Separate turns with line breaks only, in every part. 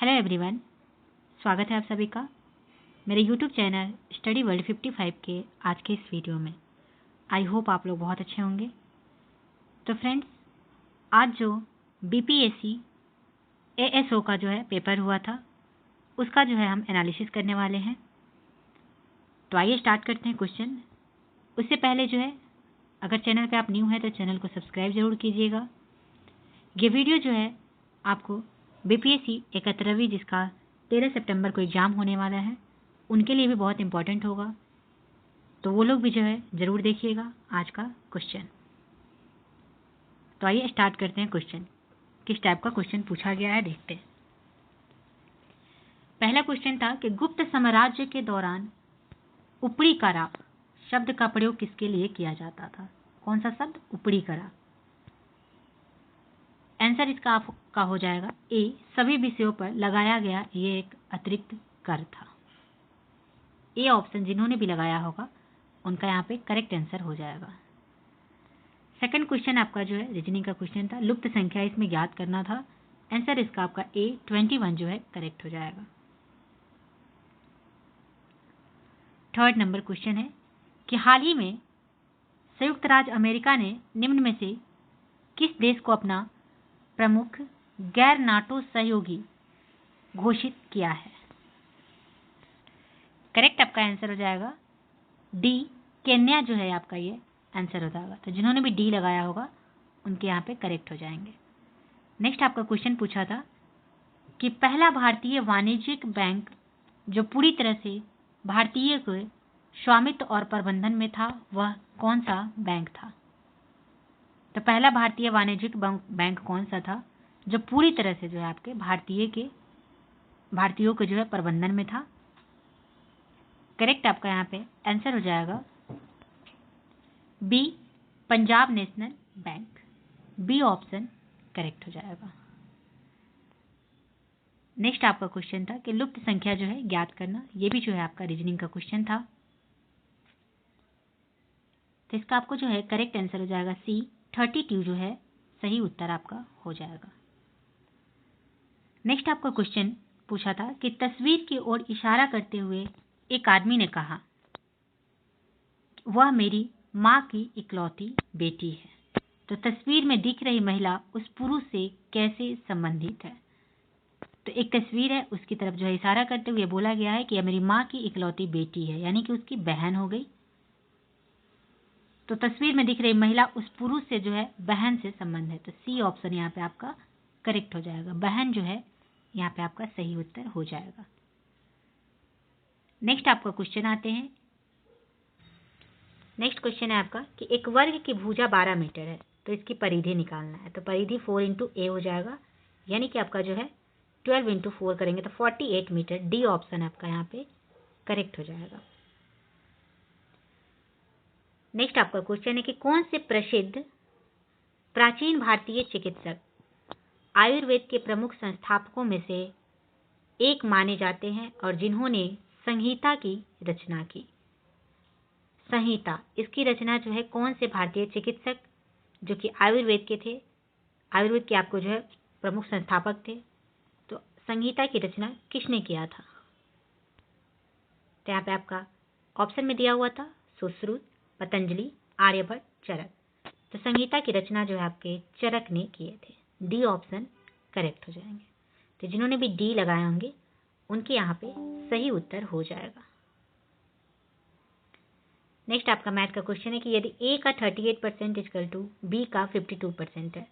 Hello everyone, स्वागत है आप सभी का मेरे यूट्यूब चैनल स्टडी वर्ल्ड 55 के आज के इस वीडियो में। आई होप आप लोग बहुत अच्छे होंगे। तो फ्रेंड्स, आज जो बीपीएससी एएसओ का जो है पेपर हुआ था, उसका जो है हम एनालिसिस करने वाले हैं। तो आइए स्टार्ट करते हैं क्वेश्चन। उससे पहले जो है, अगर चैनल पे आप न्यू हैं तो चैनल को सब्सक्राइब जरूर कीजिएगा। ये वीडियो जो है आपको बीपीएससी 71वीं, जिसका 13 सितंबर को एग्ज़ाम होने वाला है, उनके लिए भी बहुत इंपॉर्टेंट होगा। तो वो लोग भी जो है ज़रूर देखिएगा आज का क्वेश्चन। तो आइए स्टार्ट करते हैं क्वेश्चन। किस टाइप का क्वेश्चन पूछा गया है देखते हैं। पहला क्वेश्चन था कि गुप्त साम्राज्य के दौरान उपड़ी करा शब्द का प्रयोग किसके लिए किया जाता था? कौन सा शब्द? उपड़ी करा। आंसर इसका आपका हो जाएगा ए, सभी विषयों पर लगाया गया ये एक अतिरिक्त कर था। ए ऑप्शन जिन्होंने भी लगाया होगा उनका यहाँ पे करेक्ट आंसर हो जाएगा। सेकंड क्वेश्चन आपका जो है रीजनिंग का क्वेश्चन था, लुप्त संख्या इसमें ज्ञात करना था। आंसर इसका आपका ए 21 जो है करेक्ट हो जाएगा। थर्ड नंबर क्वेश्चन है कि हाल ही में संयुक्त राज्य अमेरिका ने निम्न में से किस देश को अपना प्रमुख गैर नाटो सहयोगी घोषित किया है? करेक्ट आपका आंसर हो जाएगा डी, केन्या जो है आपका ये आंसर हो जाएगा। तो जिन्होंने भी डी लगाया होगा उनके यहाँ पे करेक्ट हो जाएंगे। नेक्स्ट आपका क्वेश्चन पूछा था कि पहला भारतीय वाणिज्यिक बैंक जो पूरी तरह से भारतीय के स्वामित्व और प्रबंधन में था, वह कौन सा बैंक था? तो पहला भारतीय वाणिज्यिक बैंक कौन सा था जो पूरी तरह से जो है आपके भारतीयों के जो है प्रबंधन में था? करेक्ट आपका यहाँ पे आंसर हो जाएगा B, Punjab National Bank. B option correct हो जाएगा। नेक्स्ट आपका क्वेश्चन था कि लुप्त संख्या जो है ज्ञात करना, ये भी जो है आपका रीजनिंग का क्वेश्चन था। तो इसका आपको जो है करेक्ट आंसर हो जाएगा सी, 32 जो है सही उत्तर आपका हो जाएगा। नेक्स्ट आपका क्वेश्चन पूछा था कि तस्वीर की ओर इशारा करते हुए एक आदमी ने कहा, वह मेरी माँ की इकलौती बेटी है। तो तस्वीर में दिख रही महिला उस पुरुष से कैसे संबंधित है? तो एक तस्वीर है, उसकी तरफ जो है इशारा करते हुए बोला गया है कि यह मेरी माँ की इकलौती बेटी है, यानी कि उसकी बहन हो गई। तो तस्वीर में दिख रही महिला उस पुरुष से जो है बहन से संबंध है। तो सी ऑप्शन यहाँ पे आपका करेक्ट हो जाएगा। बहन जो है यहाँ पे आपका सही उत्तर हो जाएगा। नेक्स्ट आपका क्वेश्चन आते हैं। नेक्स्ट क्वेश्चन है आपका कि एक वर्ग की भुजा 12 मीटर है, तो इसकी परिधि निकालना है। तो परिधि 4 इंटू ए हो जाएगा, यानी कि आपका जो है 12 इंटू 4 करेंगे तो 48 मीटर। डी ऑप्शन आपका यहाँ पे करेक्ट हो जाएगा। नेक्स्ट आपका क्वेश्चन है कि कौन से प्रसिद्ध प्राचीन भारतीय चिकित्सक आयुर्वेद के प्रमुख संस्थापकों में से एक माने जाते हैं और जिन्होंने संहिता की रचना की? संहिता, इसकी रचना जो है कौन से भारतीय चिकित्सक जो कि आयुर्वेद के थे, आयुर्वेद के आपको जो है प्रमुख संस्थापक थे, तो संहिता की रचना किसने किया था? तो यहाँ पे आपका ऑप्शन में दिया हुआ था सुश्रुत, पतंजलि, आर्यभट्ट, चरक। तो संहिता की रचना जो है आपके चरक ने किए थे। डी ऑप्शन करेक्ट हो जाएंगे। तो जिन्होंने भी डी लगाए होंगे उनके यहाँ पे सही उत्तर हो जाएगा। नेक्स्ट आपका मैथ का क्वेश्चन है कि यदि ए का 38% इक्वल टू बी का 52% है,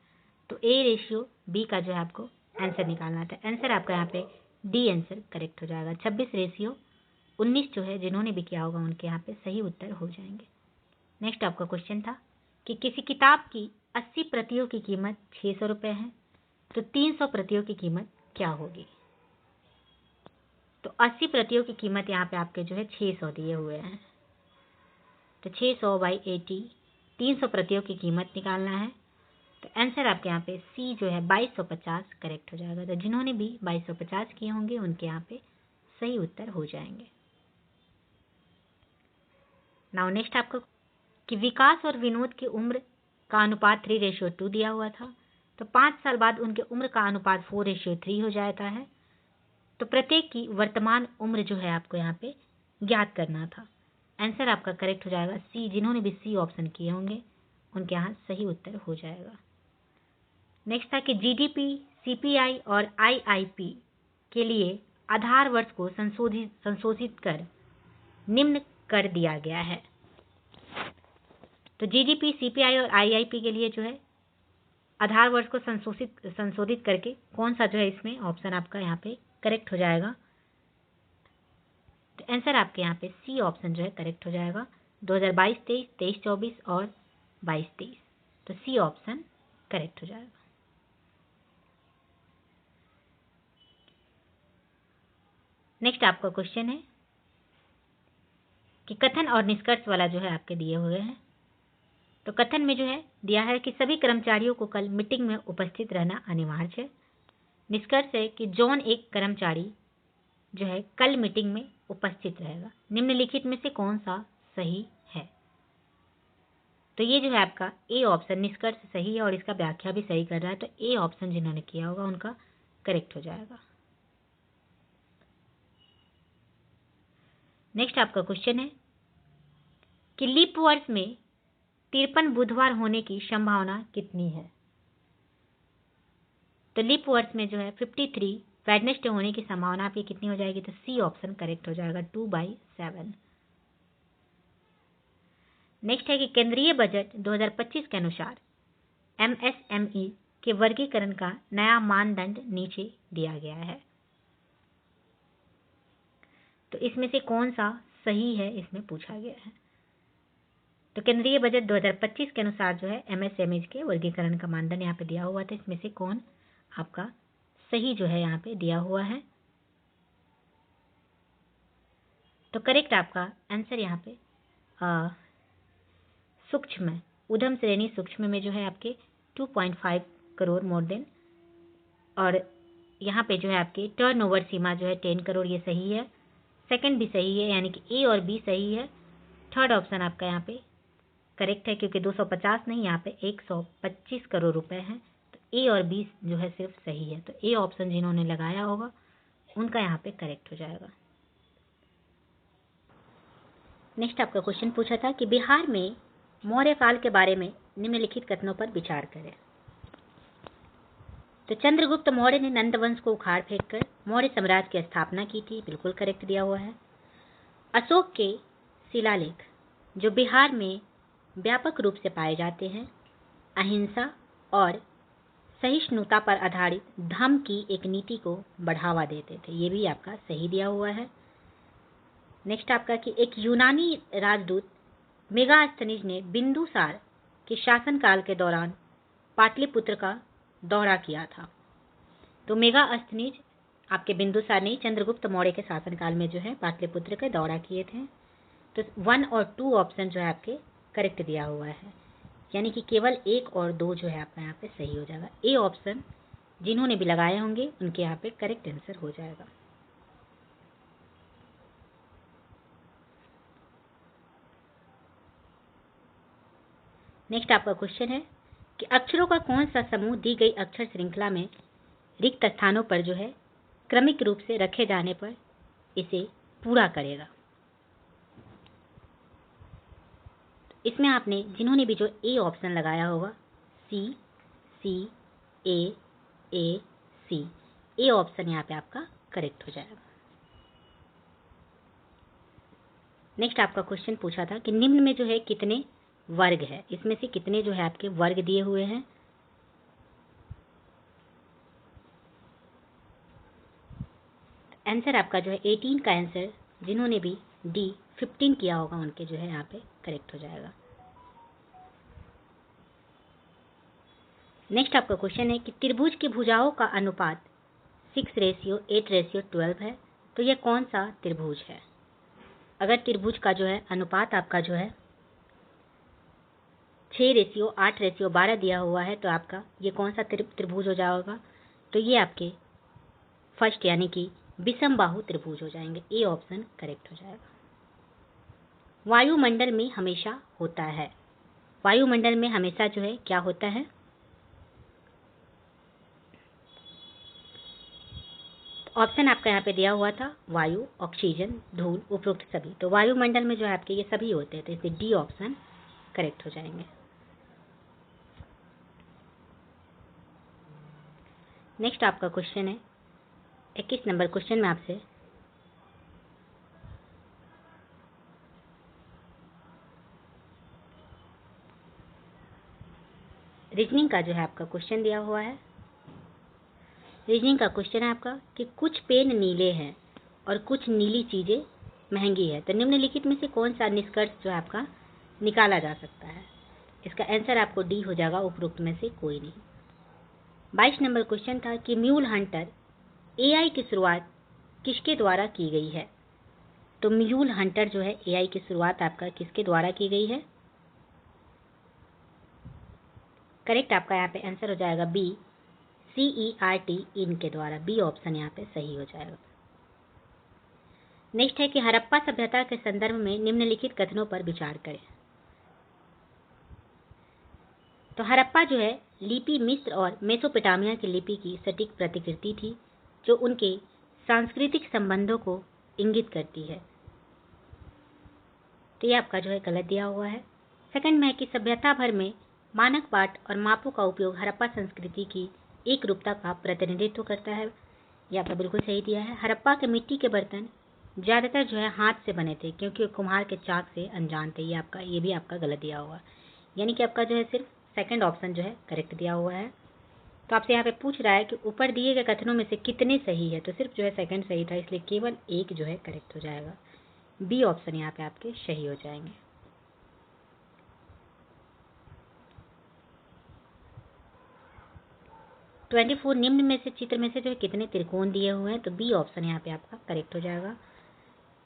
तो ए रेशियो बी का जो है आपको आंसर निकालना था। आंसर आपका यहाँ पे डी आंसर करेक्ट हो जाएगा। 26 रेशियो 19 जो है जिन्होंने भी किया होगा उनके यहाँ पे सही उत्तर हो जाएंगे। नेक्स्ट आपका क्वेश्चन था कि किसी किताब की 80 प्रतियों की कीमत 600 रुपये है, तो 300 प्रतियों की कीमत क्या होगी? तो 80 प्रतियों की कीमत यहाँ पे आपके जो है 600 दिए हुए हैं। तो 600 बाई 80, 300 प्रतियों की कीमत निकालना है। तो आंसर आपके यहाँ पे सी जो है 2250 करेक्ट हो जाएगा। तो जिन्होंने भी 2250 किए होंगे उनके यहाँ पे सही उत्तर हो जाएंगे। नाउ नेक्स्ट आपको कि विकास और विनोद की उम्र का अनुपात 3:2 दिया हुआ था, तो 5 साल बाद उनके उम्र का अनुपात 4:3 हो जाता है। तो प्रत्येक की वर्तमान उम्र जो है आपको यहाँ पे ज्ञात करना था। आंसर आपका करेक्ट हो जाएगा सी। जिन्होंने भी सी ऑप्शन किए होंगे उनके यहाँ सही उत्तर हो जाएगा। नेक्स्ट था कि जीडीपी, सीपीआई और आईआईपी के लिए आधार वर्ष को संशोधित कर निम्न कर दिया गया है। तो जीडीपी, सीपीआई और आईआईपी के लिए जो है आधार वर्ष को संशोधित करके कौन सा जो है इसमें ऑप्शन आपका यहाँ पे करेक्ट हो जाएगा। तो आंसर आपके यहाँ पे सी ऑप्शन जो है करेक्ट हो जाएगा। 2022-23, 23-24 और 22-23, तो सी ऑप्शन करेक्ट हो जाएगा। नेक्स्ट आपका क्वेश्चन है कि कथन और निष्कर्ष वाला जो है आपके दिए हुए हैं। तो कथन में जो है दिया है कि सभी कर्मचारियों को कल मीटिंग में उपस्थित रहना अनिवार्य है। निष्कर्ष है कि जॉन एक कर्मचारी जो है कल मीटिंग में उपस्थित रहेगा। निम्नलिखित में से कौन सा सही है? तो ये जो है आपका ए ऑप्शन निष्कर्ष सही है और इसका व्याख्या भी सही कर रहा है। तो ए ऑप्शन जिन्होंने किया होगा उनका करेक्ट हो जाएगा। नेक्स्ट आपका क्वेश्चन है कि लीप वर्ष में 53 बुधवार होने की संभावना कितनी है? तो लीप वर्ष में जो है 53 वेडनेसडे होने की संभावना आपकी कितनी हो जाएगी? तो सी ऑप्शन करेक्ट हो जाएगा, 2/7। नेक्स्ट है कि केंद्रीय बजट 2025 के अनुसार एमएसएमई के वर्गीकरण का नया मानदंड नीचे दिया गया है। तो इसमें से कौन सा सही है, इसमें पूछा गया है। तो केंद्रीय बजट 2025 के अनुसार जो है एमएसएमई के वर्गीकरण का मानदंड यहाँ पे दिया हुआ था। इसमें से कौन आपका सही जो है यहाँ पे दिया हुआ है? तो करेक्ट आपका आंसर यहाँ पे सूक्ष्म उद्यम श्रेणी सूक्ष्म में जो है आपके 2.5 करोड़ मोर देन, और यहाँ पे जो है आपके टर्नओवर सीमा जो है 10 करोड़, ये सही है। सेकंड भी सही है, यानी कि ए और बी सही है। थर्ड ऑप्शन आपका यहाँ पे करेक्ट है क्योंकि 250 नहीं, यहाँ पे 125 करोड़ रुपए हैं। तो ए और बी जो है सिर्फ सही है। तो ए ऑप्शन जिन्होंने लगाया होगा उनका यहाँ पे करेक्ट हो जाएगा। नेक्स्ट आपका क्वेश्चन पूछा था कि बिहार में मौर्य काल के बारे में निम्नलिखित कथनों पर विचार करें। तो चंद्रगुप्त मौर्य ने नंद वंश को उखाड़ फेंक कर मौर्य साम्राज्य की स्थापना की थी, बिल्कुल करेक्ट दिया हुआ है। अशोक के शिलालेख जो बिहार में व्यापक रूप से पाए जाते हैं, अहिंसा और सहिष्णुता पर आधारित धम्म की एक नीति को बढ़ावा देते थे, ये भी आपका सही दिया हुआ है। नेक्स्ट आपका कि एक यूनानी राजदूत मेगास्थनीज ने बिंदुसार के शासनकाल के दौरान पाटलिपुत्र का दौरा किया था। तो मेगास्थनीज आपके बिंदुसार ने चंद्रगुप्त मौर्य के शासनकाल में जो है पाटलिपुत्र का दौरा किए थे। तो 1 और 2 ऑप्शन जो है आपके करेक्ट दिया हुआ है, यानी कि केवल 1 और 2 जो है आपका यहाँ पे सही हो जाएगा। ए ऑप्शन जिन्होंने भी लगाए होंगे उनके यहाँ पे करेक्ट आंसर हो जाएगा। नेक्स्ट आपका क्वेश्चन है कि अक्षरों का कौन सा समूह दी गई अक्षर श्रृंखला में रिक्त स्थानों पर जो है क्रमिक रूप से रखे जाने पर इसे पूरा करेगा। इसमें आपने जिन्होंने भी जो ए ऑप्शन लगाया होगा सी सी ए सी, ए ऑप्शन यहाँ पे आपका करेक्ट हो जाएगा। नेक्स्ट आपका क्वेश्चन पूछा था कि निम्न में जो है कितने वर्ग है, इसमें से कितने जो है आपके वर्ग दिए हुए हैं। आंसर आपका जो है 18 का आंसर जिन्होंने भी डी 15 किया होगा उनके जो है यहाँ पे करेक्ट हो जाएगा। नेक्स्ट आपका क्वेश्चन है कि त्रिभुज की भुजाओं का अनुपात 6:8:12 है, तो यह कौन सा त्रिभुज है? अगर त्रिभुज का जो है अनुपात आपका जो है 6:8:12 दिया हुआ है तो आपका ये कौन सा त्रिभुज हो जाएगा? तो ये आपके फर्स्ट यानी कि विषम बाहु त्रिभुज हो जाएंगे। ए ऑप्शन करेक्ट हो जाएगा। वायुमंडल में हमेशा होता है, वायुमंडल में हमेशा जो है क्या होता है? ऑप्शन आपका यहाँ पे दिया हुआ था वायु, ऑक्सीजन, धूल, उपरोक्त सभी। तो वायुमंडल में जो है आपके ये सभी होते हैं, तो इसलिए डी ऑप्शन करेक्ट हो जाएंगे। नेक्स्ट आपका क्वेश्चन है 21 नंबर क्वेश्चन में आपसे रीजनिंग का जो है आपका क्वेश्चन दिया हुआ है। रीजनिंग का क्वेश्चन है आपका कि कुछ पेन नीले हैं और कुछ नीली चीज़ें महंगी है, तो निम्नलिखित में से कौन सा निष्कर्ष जो है आपका निकाला जा सकता है। इसका आंसर आपको डी हो जाएगा, उपरोक्त में से कोई नहीं। 22 नंबर क्वेश्चन था कि म्यूल हंटर एआई की शुरुआत किसके द्वारा की गई है। तो म्यूल हंटर जो है एआई की शुरुआत आपका किसके द्वारा की गई है। करेक्ट आपका यहाँ पे आंसर हो जाएगा बी, CERT इनके द्वारा। बी ऑप्शन यहाँ पे सही हो जाएगा। नेक्स्ट है कि हड़प्पा सभ्यता के संदर्भ में निम्नलिखित कथनों पर विचार करें। तो हड़प्पा जो है लिपि मिस्र और मेसोपोटामिया की लिपि की सटीक प्रतिकृति थी जो उनके सांस्कृतिक संबंधों को इंगित करती है। तो ये आपका जो है गलत दिया हुआ है। सेकंड में है कि सभ्यता भर में मानक पाठ और मापों का उपयोग हड़प्पा संस्कृति की एक रूपता का प्रतिनिधित्व करता है। यह आपका बिल्कुल सही दिया है। हड़प्पा के मिट्टी के बर्तन ज़्यादातर जो है हाथ से बने थे क्योंकि कुम्हार के चाक से अनजान थे। ये भी आपका गलत दिया हुआ, यानी कि आपका जो है सिर्फ सेकंड ऑप्शन जो है करेक्ट दिया हुआ है। तो आपसे यहाँ पे पूछ रहा है कि ऊपर दिए गए कथनों में से कितने सही है, तो सिर्फ जो है सेकंड सही था, इसलिए केवल एक जो है करेक्ट हो जाएगा। बी ऑप्शन यहाँ पे आपके सही हो जाएंगे। ट्वेंटी 24 निम्न में से चित्र में से जो है कितने त्रिकोण दिए हुए हैं, तो बी ऑप्शन यहाँ पे आपका करेक्ट हो जाएगा।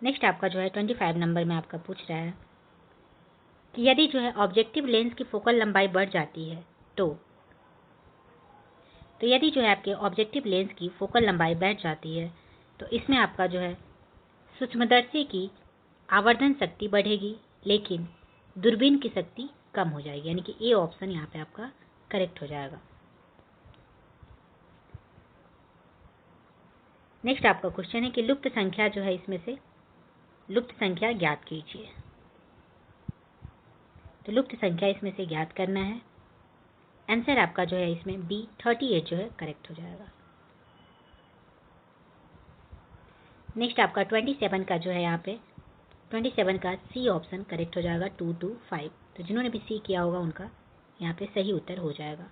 नेक्स्ट आपका जो है 25 नंबर में आपका पूछ रहा है कि यदि जो है ऑब्जेक्टिव लेंस की फोकल लंबाई बढ़ जाती है तो यदि जो है आपके ऑब्जेक्टिव लेंस की फोकल लंबाई बढ़ जाती है तो इसमें आपका जो है सूक्ष्मदर्शी की आवर्धन शक्ति बढ़ेगी लेकिन दूरबीन की शक्ति कम हो जाएगी, यानी कि ए ऑप्शन यहाँ पे आपका करेक्ट हो जाएगा। नेक्स्ट आपका क्वेश्चन है कि लुप्त संख्या जो है इसमें से लुप्त संख्या ज्ञात कीजिए। तो लुप्त संख्या इसमें से ज्ञात करना है। आंसर आपका जो है इसमें बी 38 जो है करेक्ट हो जाएगा। नेक्स्ट आपका 27 का जो है यहाँ पे 27 का सी ऑप्शन करेक्ट हो जाएगा 225। तो जिन्होंने भी सी किया होगा उनका यहाँ पे सही उत्तर हो जाएगा।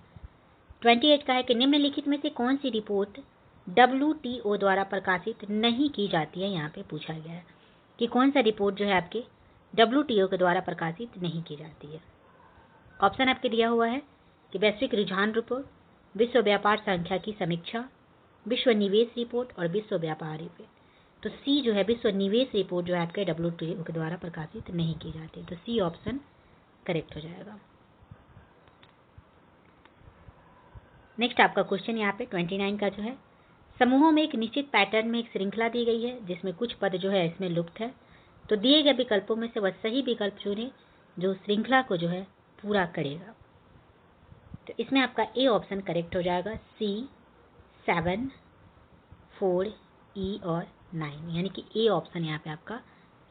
28 का है कि निम्नलिखित में से कौन सी रिपोर्ट WTO द्वारा प्रकाशित नहीं की जाती है। यहाँ पे पूछा गया है कि कौन सा रिपोर्ट जो है आपके WTO के द्वारा प्रकाशित नहीं की जाती है। ऑप्शन आपके दिया हुआ है कि वैश्विक रुझान रिपोर्ट, विश्व व्यापार संख्या की समीक्षा, विश्व निवेश रिपोर्ट और विश्व व्यापार रिपोर्ट। तो सी जो है विश्व निवेश रिपोर्ट जो है आपके WTO के द्वारा प्रकाशित नहीं की जाती, तो सी ऑप्शन करेक्ट हो जाएगा। नेक्स्ट आपका क्वेश्चन यहाँ पे 29 का जो है समूहों में एक निश्चित पैटर्न में एक श्रृंखला दी गई है जिसमें कुछ पद जो है इसमें लुप्त है, तो दिए गए विकल्पों में से वह सही विकल्प चुने जो श्रृंखला को जो है पूरा करेगा। तो इसमें आपका ए ऑप्शन करेक्ट हो जाएगा, C, 7, 4, E और 9, यानी कि ए ऑप्शन यहाँ पे आपका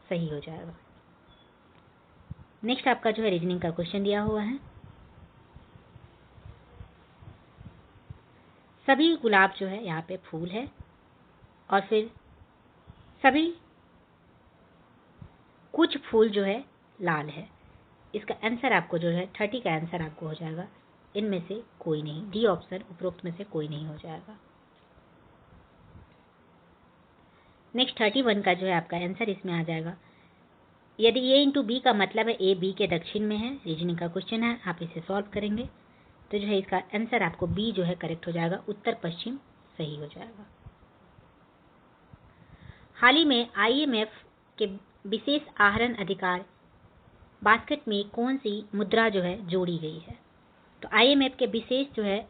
सही हो जाएगा। नेक्स्ट आपका जो है रीजनिंग का क्वेश्चन दिया हुआ है। सभी गुलाब जो है यहाँ पे फूल है और फिर सभी कुछ फूल जो है लाल है। इसका आंसर आपको जो है 30 का आंसर आपको हो जाएगा इनमें से कोई नहीं, डी ऑप्शन उपरोक्त में से कोई नहीं हो जाएगा। नेक्स्ट 31 का जो है आपका आंसर इसमें आ जाएगा यदि A इंटू बी का मतलब है A B के दक्षिण में है। रीजनिंग का क्वेश्चन है, आप इसे सॉल्व करेंगे तो जो है इसका आंसर आपको बी जो है करेक्ट हो जाएगा, उत्तर पश्चिम सही हो जाएगा। हाल ही में IMF के विशेष आहरण अधिकार बास्केट में कौन सी मुद्रा जो है जोड़ी गई है। तो IMF के विशेष जो है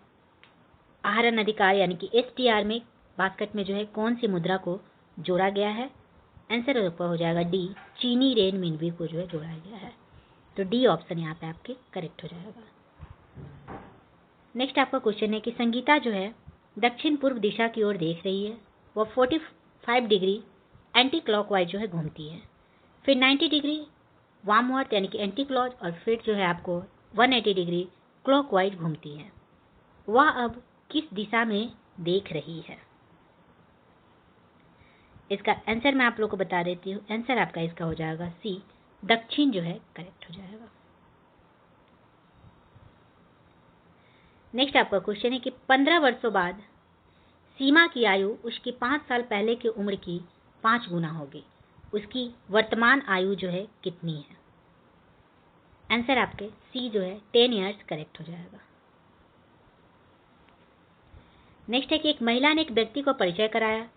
आहरण अधिकार यानी कि STR में बास्केट में जो है कौन सी मुद्रा को जोड़ा गया है। आंसर हो जाएगा डी, चीनी रेन मिनबी को जो है जोड़ा गया है। तो डी ऑप्शन यहाँ पे आपके करेक्ट हो जाएगा। नेक्स्ट आपका क्वेश्चन है कि संगीता जो है दक्षिण पूर्व दिशा की ओर देख रही है, वो 45 डिग्री एंटी क्लॉकवाइज जो है घूमती है। फिर 90 डिग्री वार्म अर्थ यानी कि एंटी क्लॉक, और फिर जो है आपको 180 डिग्री क्लॉकवाइज घूमती है। वह अब किस दिशा में देख रही है? इसका आंसर मैं आप लोग को बता देती हूँ। आंसर आपका इसका हो जाएगा सी, दक्षिण जो है करेक्ट हो जाएगा। नेक्स्ट आपका क्वेश्चन है कि 15 वर्षों बाद सीमा की आयु उसकी 5 साल पहले की उम्र की 5 गुना होगी। उसकी वर्तमान आयु जो है कितनी है? आंसर आपके सी जो है 10 ईयर्स करेक्ट हो जाएगा। नेक्स्ट है कि एक महिला ने एक व्यक्ति को परिचय कराया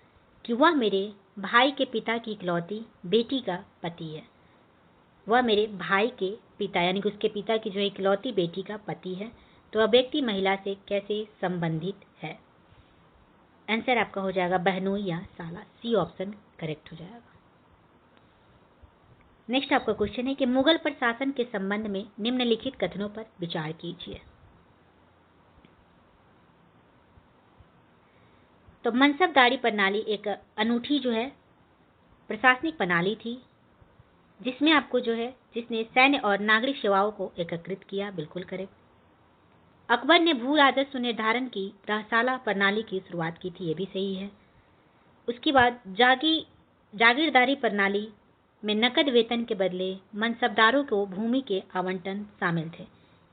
कि वह मेरे भाई के पिता की इकलौती बेटी का पति है। वह मेरे भाई के पिता यानी कि उसके पिता की जो इकलौती बेटी का पति है। तो वह व्यक्ति महिला से कैसे संबंधित है? आंसर आपका हो जाएगा बहनोई या साला, सी ऑप्शन करेक्ट हो जाएगा। नेक्स्ट आपका क्वेश्चन है कि मुगल प्रशासन के संबंध में निम्नलिखित कथनों पर विचार कीजिए। तो मनसबदारी प्रणाली एक अनूठी जो है प्रशासनिक प्रणाली थी जिसमें आपको जो है जिसने सैन्य और नागरिक सेवाओं को एकीकृत किया, बिल्कुल करेक्ट। अकबर ने भू राजस्व निर्धारण की रहसाला प्रणाली की शुरुआत की थी, ये भी सही है। उसके बाद जागीरदारी प्रणाली में नकद वेतन के बदले मनसबदारों को भूमि के आवंटन शामिल थे,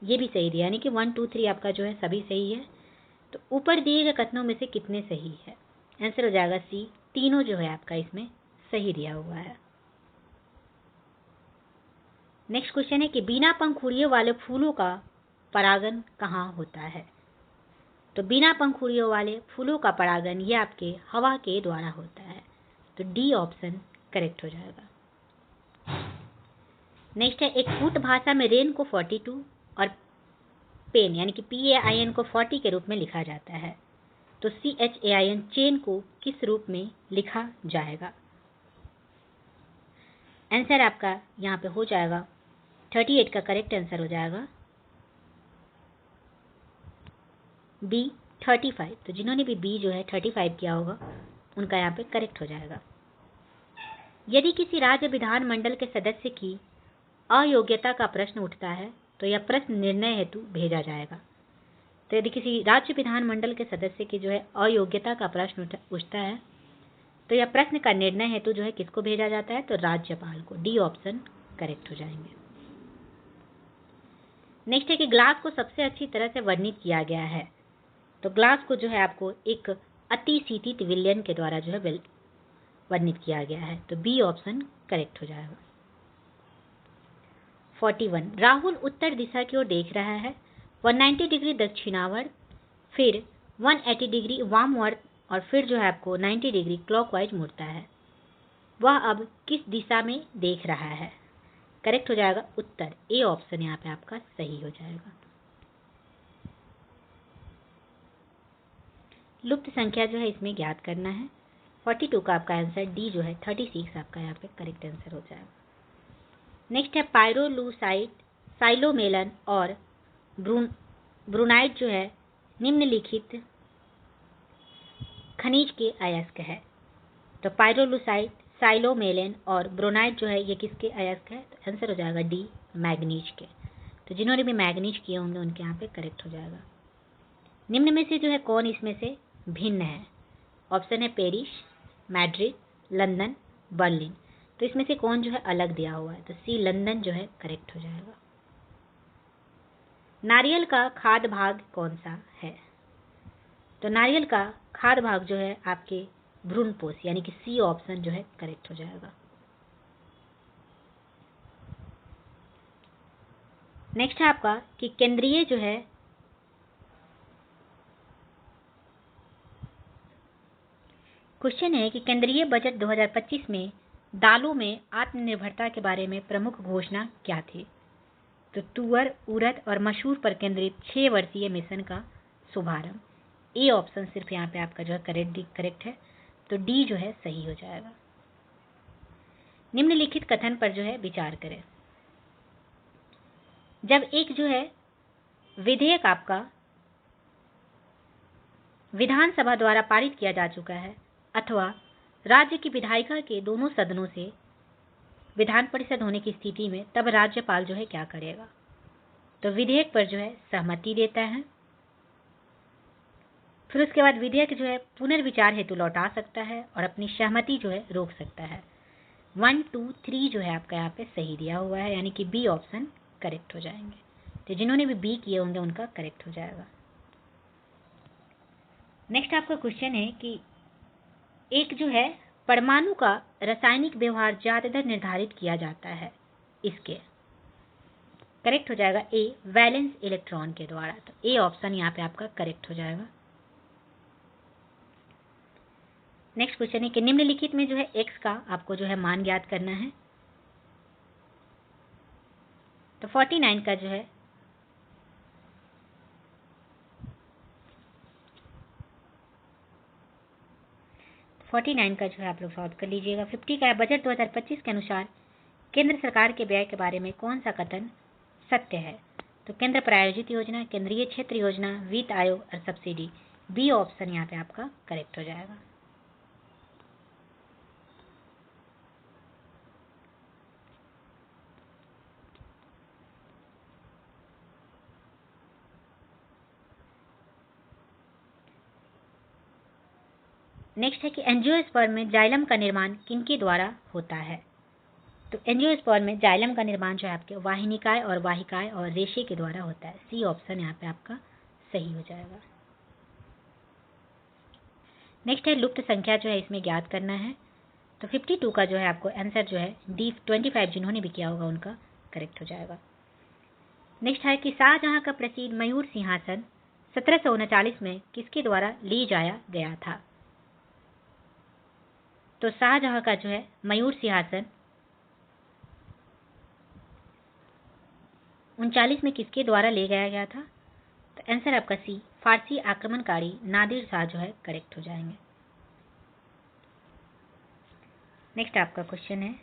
ये भी सही दिया, यानी कि 1, 2, 3 आपका जो है सभी सही है। तो ऊपर दिए गए कथनों में से कितने सही है? आंसर हो जाएगा सी, तीनों जो है आपका इसमें सही दिया हुआ है। नेक्स्ट क्वेश्चन है कि बिना पंखुड़ियों वाले फूलों का परागन कहाँ होता है? तो बिना पंखुड़ियों वाले फूलों का परागन ये आपके हवा के द्वारा होता है। तो डी ऑप्शन करेक्ट हो जाएगा। नेक्स्ट है एक कूट भाषा में रेन को 42 और पेन यानी कि PAIN को 40 के रूप में लिखा जाता है। तो CHAIN चेन को किस रूप में लिखा जाएगा? आंसर आपका यहाँ पे हो जाएगा 38 का करेक्ट आंसर हो जाएगा बी 35। तो जिन्होंने भी बी जो है 35 किया होगा उनका यहाँ पे करेक्ट हो जाएगा। यदि किसी राज्य विधानमंडल के सदस्य की अयोग्यता का प्रश्न उठता है तो यह प्रश्न निर्णय हेतु भेजा जाएगा। तो यदि किसी राज्य विधानमंडल के सदस्य की जो है अयोग्यता का प्रश्न उठता है तो यह प्रश्न का निर्णय हेतु जो है किसको भेजा जाता है? तो राज्यपाल को। डी ऑप्शन करेक्ट हो जाएंगे। नेक्स्ट है कि ग्लास को सबसे अच्छी तरह से वर्णित किया गया है। तो ग्लास को जो है आपको एक अति शीतित विलयन के द्वारा जो है वर्णित किया गया है। तो बी ऑप्शन करेक्ट हो जाएगा। 41 राहुल उत्तर दिशा की ओर देख रहा है। 190 डिग्री दक्षिणावर्त, फिर 180 डिग्री वामवर्त और फिर जो है आपको 90 डिग्री क्लॉकवाइज मुड़ता है। वह अब किस दिशा में देख रहा है? करेक्ट हो जाएगा उत्तर, ए ऑप्शन यहाँ पे आपका सही हो जाएगा। लुप्त संख्या जो है इसमें ज्ञात करना है। 42 का आपका आंसर डी जो है 36 आपका यहाँ पे करेक्ट आंसर हो जाएगा। नेक्स्ट है पायरोलूसाइट, साइलोमेलन और ब्रूनाइट जो है निम्नलिखित खनिज के अयस्क है। तो पायरोलूसाइट, साइलोमेलन और ब्रोनाइट जो है ये किसके अयस्क है? तो आंसर हो जाएगा डी मैग्नीज के। तो जिन्होंने भी मैग्नीज किए होंगे उनके यहाँ पे करेक्ट हो जाएगा। निम्न में से जो है कौन इसमें से भिन्न है? ऑप्शन है पेरिस, मैड्रिड, लंदन, बर्लिन। तो इसमें से कौन जो है अलग दिया हुआ है? तो सी लंदन जो है करेक्ट हो जाएगा। नारियल का खाद्य भाग कौन सा है? तो नारियल का खाद्य भाग जो है आपके भ्रूणपोष यानी कि सी ऑप्शन जो है करेक्ट हो जाएगा। नेक्स्ट है आपका कि केंद्रीय जो है क्वेश्चन है कि केंद्रीय बजट 2025 में दालों में आत्मनिर्भरता के बारे में प्रमुख घोषणा क्या थी? तो तुअर, उड़द और मसूर पर केंद्रित 6 वर्षीय मिशन का शुभारंभ। ए ऑप्शन सिर्फ यहाँ पे आपका जो है करेक्ट है। तो डी जो है सही हो जाएगा। निम्नलिखित कथन पर जो है विचार करें। जब एक जो है विधेयक आपका विधानसभा द्वारा पारित किया जा चुका है अथवा राज्य की विधायिका के दोनों सदनों से विधान परिषद होने की स्थिति में तब राज्यपाल जो है क्या करेगा, तो विधेयक पर जो है सहमति देता है। फिर उसके बाद विधेयक जो है पुनर्विचार हेतु लौटा सकता है और अपनी सहमति जो है रोक सकता है। 1, 2, 3 जो है आपका यहाँ पे सही दिया हुआ है, यानी कि बी ऑप्शन करेक्ट हो जाएंगे। तो जिन्होंने भी बी किए होंगे उनका करेक्ट हो जाएगा। नेक्स्ट आपका क्वेश्चन है कि एक जो है परमाणु का रासायनिक व्यवहार ज्यादातर निर्धारित किया जाता है, इसके करेक्ट हो जाएगा ए वैलेंस इलेक्ट्रॉन के द्वारा। तो ए ऑप्शन यहाँ पे आपका करेक्ट हो जाएगा। नेक्स्ट क्वेश्चन है कि निम्नलिखित में जो है x का आपको जो है मान ज्ञात करना है। तो 49 का जो है आप लोग सॉल्व कर लीजिएगा। 50 का है बजट 2025 के अनुसार केंद्र सरकार के व्यय के बारे में कौन सा कथन सत्य है, तो केंद्र प्रायोजित योजना, केंद्रीय क्षेत्र योजना, वित्त आयोग और सब्सिडी। बी ऑप्शन यहाँ पे आपका करेक्ट हो जाएगा। नेक्स्ट है कि एंजियोस्पर्म में जाइलम का निर्माण किनके द्वारा होता है, तो एंजियोस्पर्म में जाइलम का निर्माण जो है आपके वाहिनिकाय और वाहिकाय और रेशे के द्वारा होता है। सी ऑप्शन यहाँ पे आपका सही हो जाएगा। नेक्स्ट है लुप्त संख्या जो है इसमें ज्ञात करना है। तो 52 का जो है आपको आंसर जो है डी 25 जिन्होंने भी किया होगा उनका करेक्ट हो जाएगा। नेक्स्ट है कि शाहजहां का प्रसिद्ध मयूर सिंहासन 1739 में किसके द्वारा ले जाया गया था, तो शाहजहां का जो है मयूर सिंहासन 39 में किसके द्वारा ले जाया गया था, तो आंसर आपका सी फारसी आक्रमणकारी नादिर शाह जो है करेक्ट हो जाएंगे। नेक्स्ट आपका क्वेश्चन है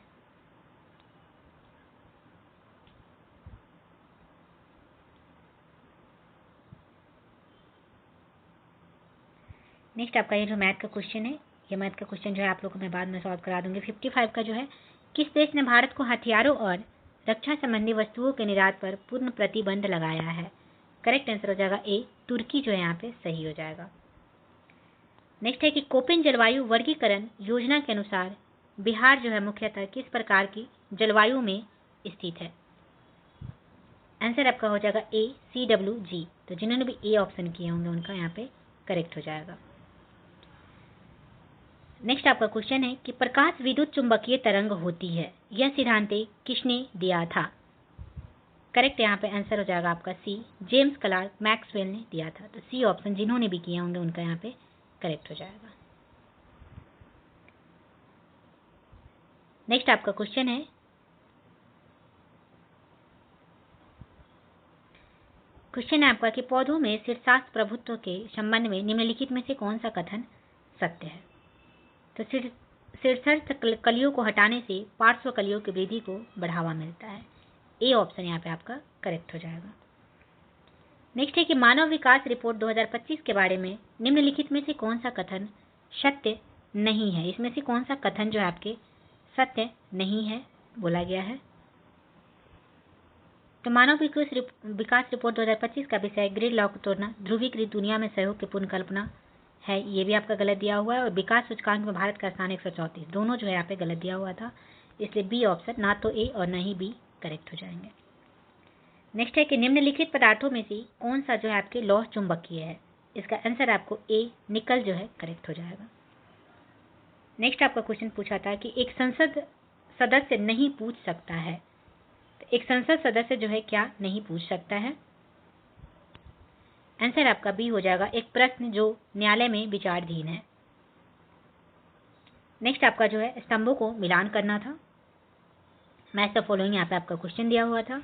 नेक्स्ट आपका ये जो मैथ का क्वेश्चन है, ये मैथ का क्वेश्चन जो है आप लोगों को मैं बाद में सॉल्व करा दूंगी। 55 का जो है किस देश ने भारत को हथियारों और रक्षा संबंधी वस्तुओं के निर्यात पर पूर्ण प्रतिबंध लगाया है, करेक्ट आंसर हो जाएगा ए तुर्की जो है यहाँ पे सही हो जाएगा। नेक्स्ट है कि कोपेन जलवायु वर्गीकरण योजना के अनुसार बिहार जो है मुख्यतः किस प्रकार की जलवायु में स्थित है, आंसर आपका हो जाएगा ए CWG। तो जिन्होंने भी ए ऑप्शन किए होंगे उनका यहाँ पे करेक्ट हो जाएगा। नेक्स्ट आपका क्वेश्चन है कि प्रकाश विद्युत चुंबकीय तरंग होती है, यह सिद्धांत किसने दिया था, करेक्ट यहाँ पे आंसर हो जाएगा आपका सी जेम्स क्लार्क मैक्सवेल ने दिया था। तो सी ऑप्शन जिन्होंने भी किए होंगे उनका यहाँ पे करेक्ट हो जाएगा। नेक्स्ट आपका क्वेश्चन है आपका कि पौधों में शीर्षास्त्र प्रभुत्व के संबंध में निम्नलिखित में से कौन सा कथन सत्य है, तो शीर्षस्थ कलियों को हटाने से पार्श्व कलियों की वृद्धि को बढ़ावा मिलता है। ए ऑप्शन यहाँ पे आपका करेक्ट हो जाएगा। नेक्स्ट है कि मानव विकास रिपोर्ट 2025 के बारे में निम्नलिखित में से कौन सा कथन सत्य नहीं है, इसमें से कौन सा कथन जो है आपके सत्य नहीं है बोला गया है, तो मानव विकास रिपोर्ट 2025 का विषय ग्रिड लॉ को तोड़ना ध्रुवीकृत दुनिया में सहयोग की पूर्ण कल्पना है, ये भी आपका गलत दिया हुआ है। और विकास सूचकांक में भारत का स्थान 134 दोनों जो है यहाँ पे गलत दिया हुआ था, इसलिए बी ऑप्शन ना तो ए और ना ही बी करेक्ट हो जाएंगे। नेक्स्ट है कि निम्नलिखित पदार्थों में से कौन सा जो है आपके लौह चुंबकीय है, इसका आंसर आपको ए निकल जो है करेक्ट हो जाएगा। नेक्स्ट आपका क्वेश्चन पूछा था कि एक संसद सदस्य नहीं पूछ सकता है, तो एक संसद सदस्य जो है क्या नहीं पूछ सकता है, आंसर आपका बी हो जाएगा एक प्रश्न जो न्यायालय में विचाराधीन है। नेक्स्ट आपका जो है स्तंभों को मिलान करना था, मैच द फॉलोइंग यहाँ पे आपका क्वेश्चन दिया हुआ था।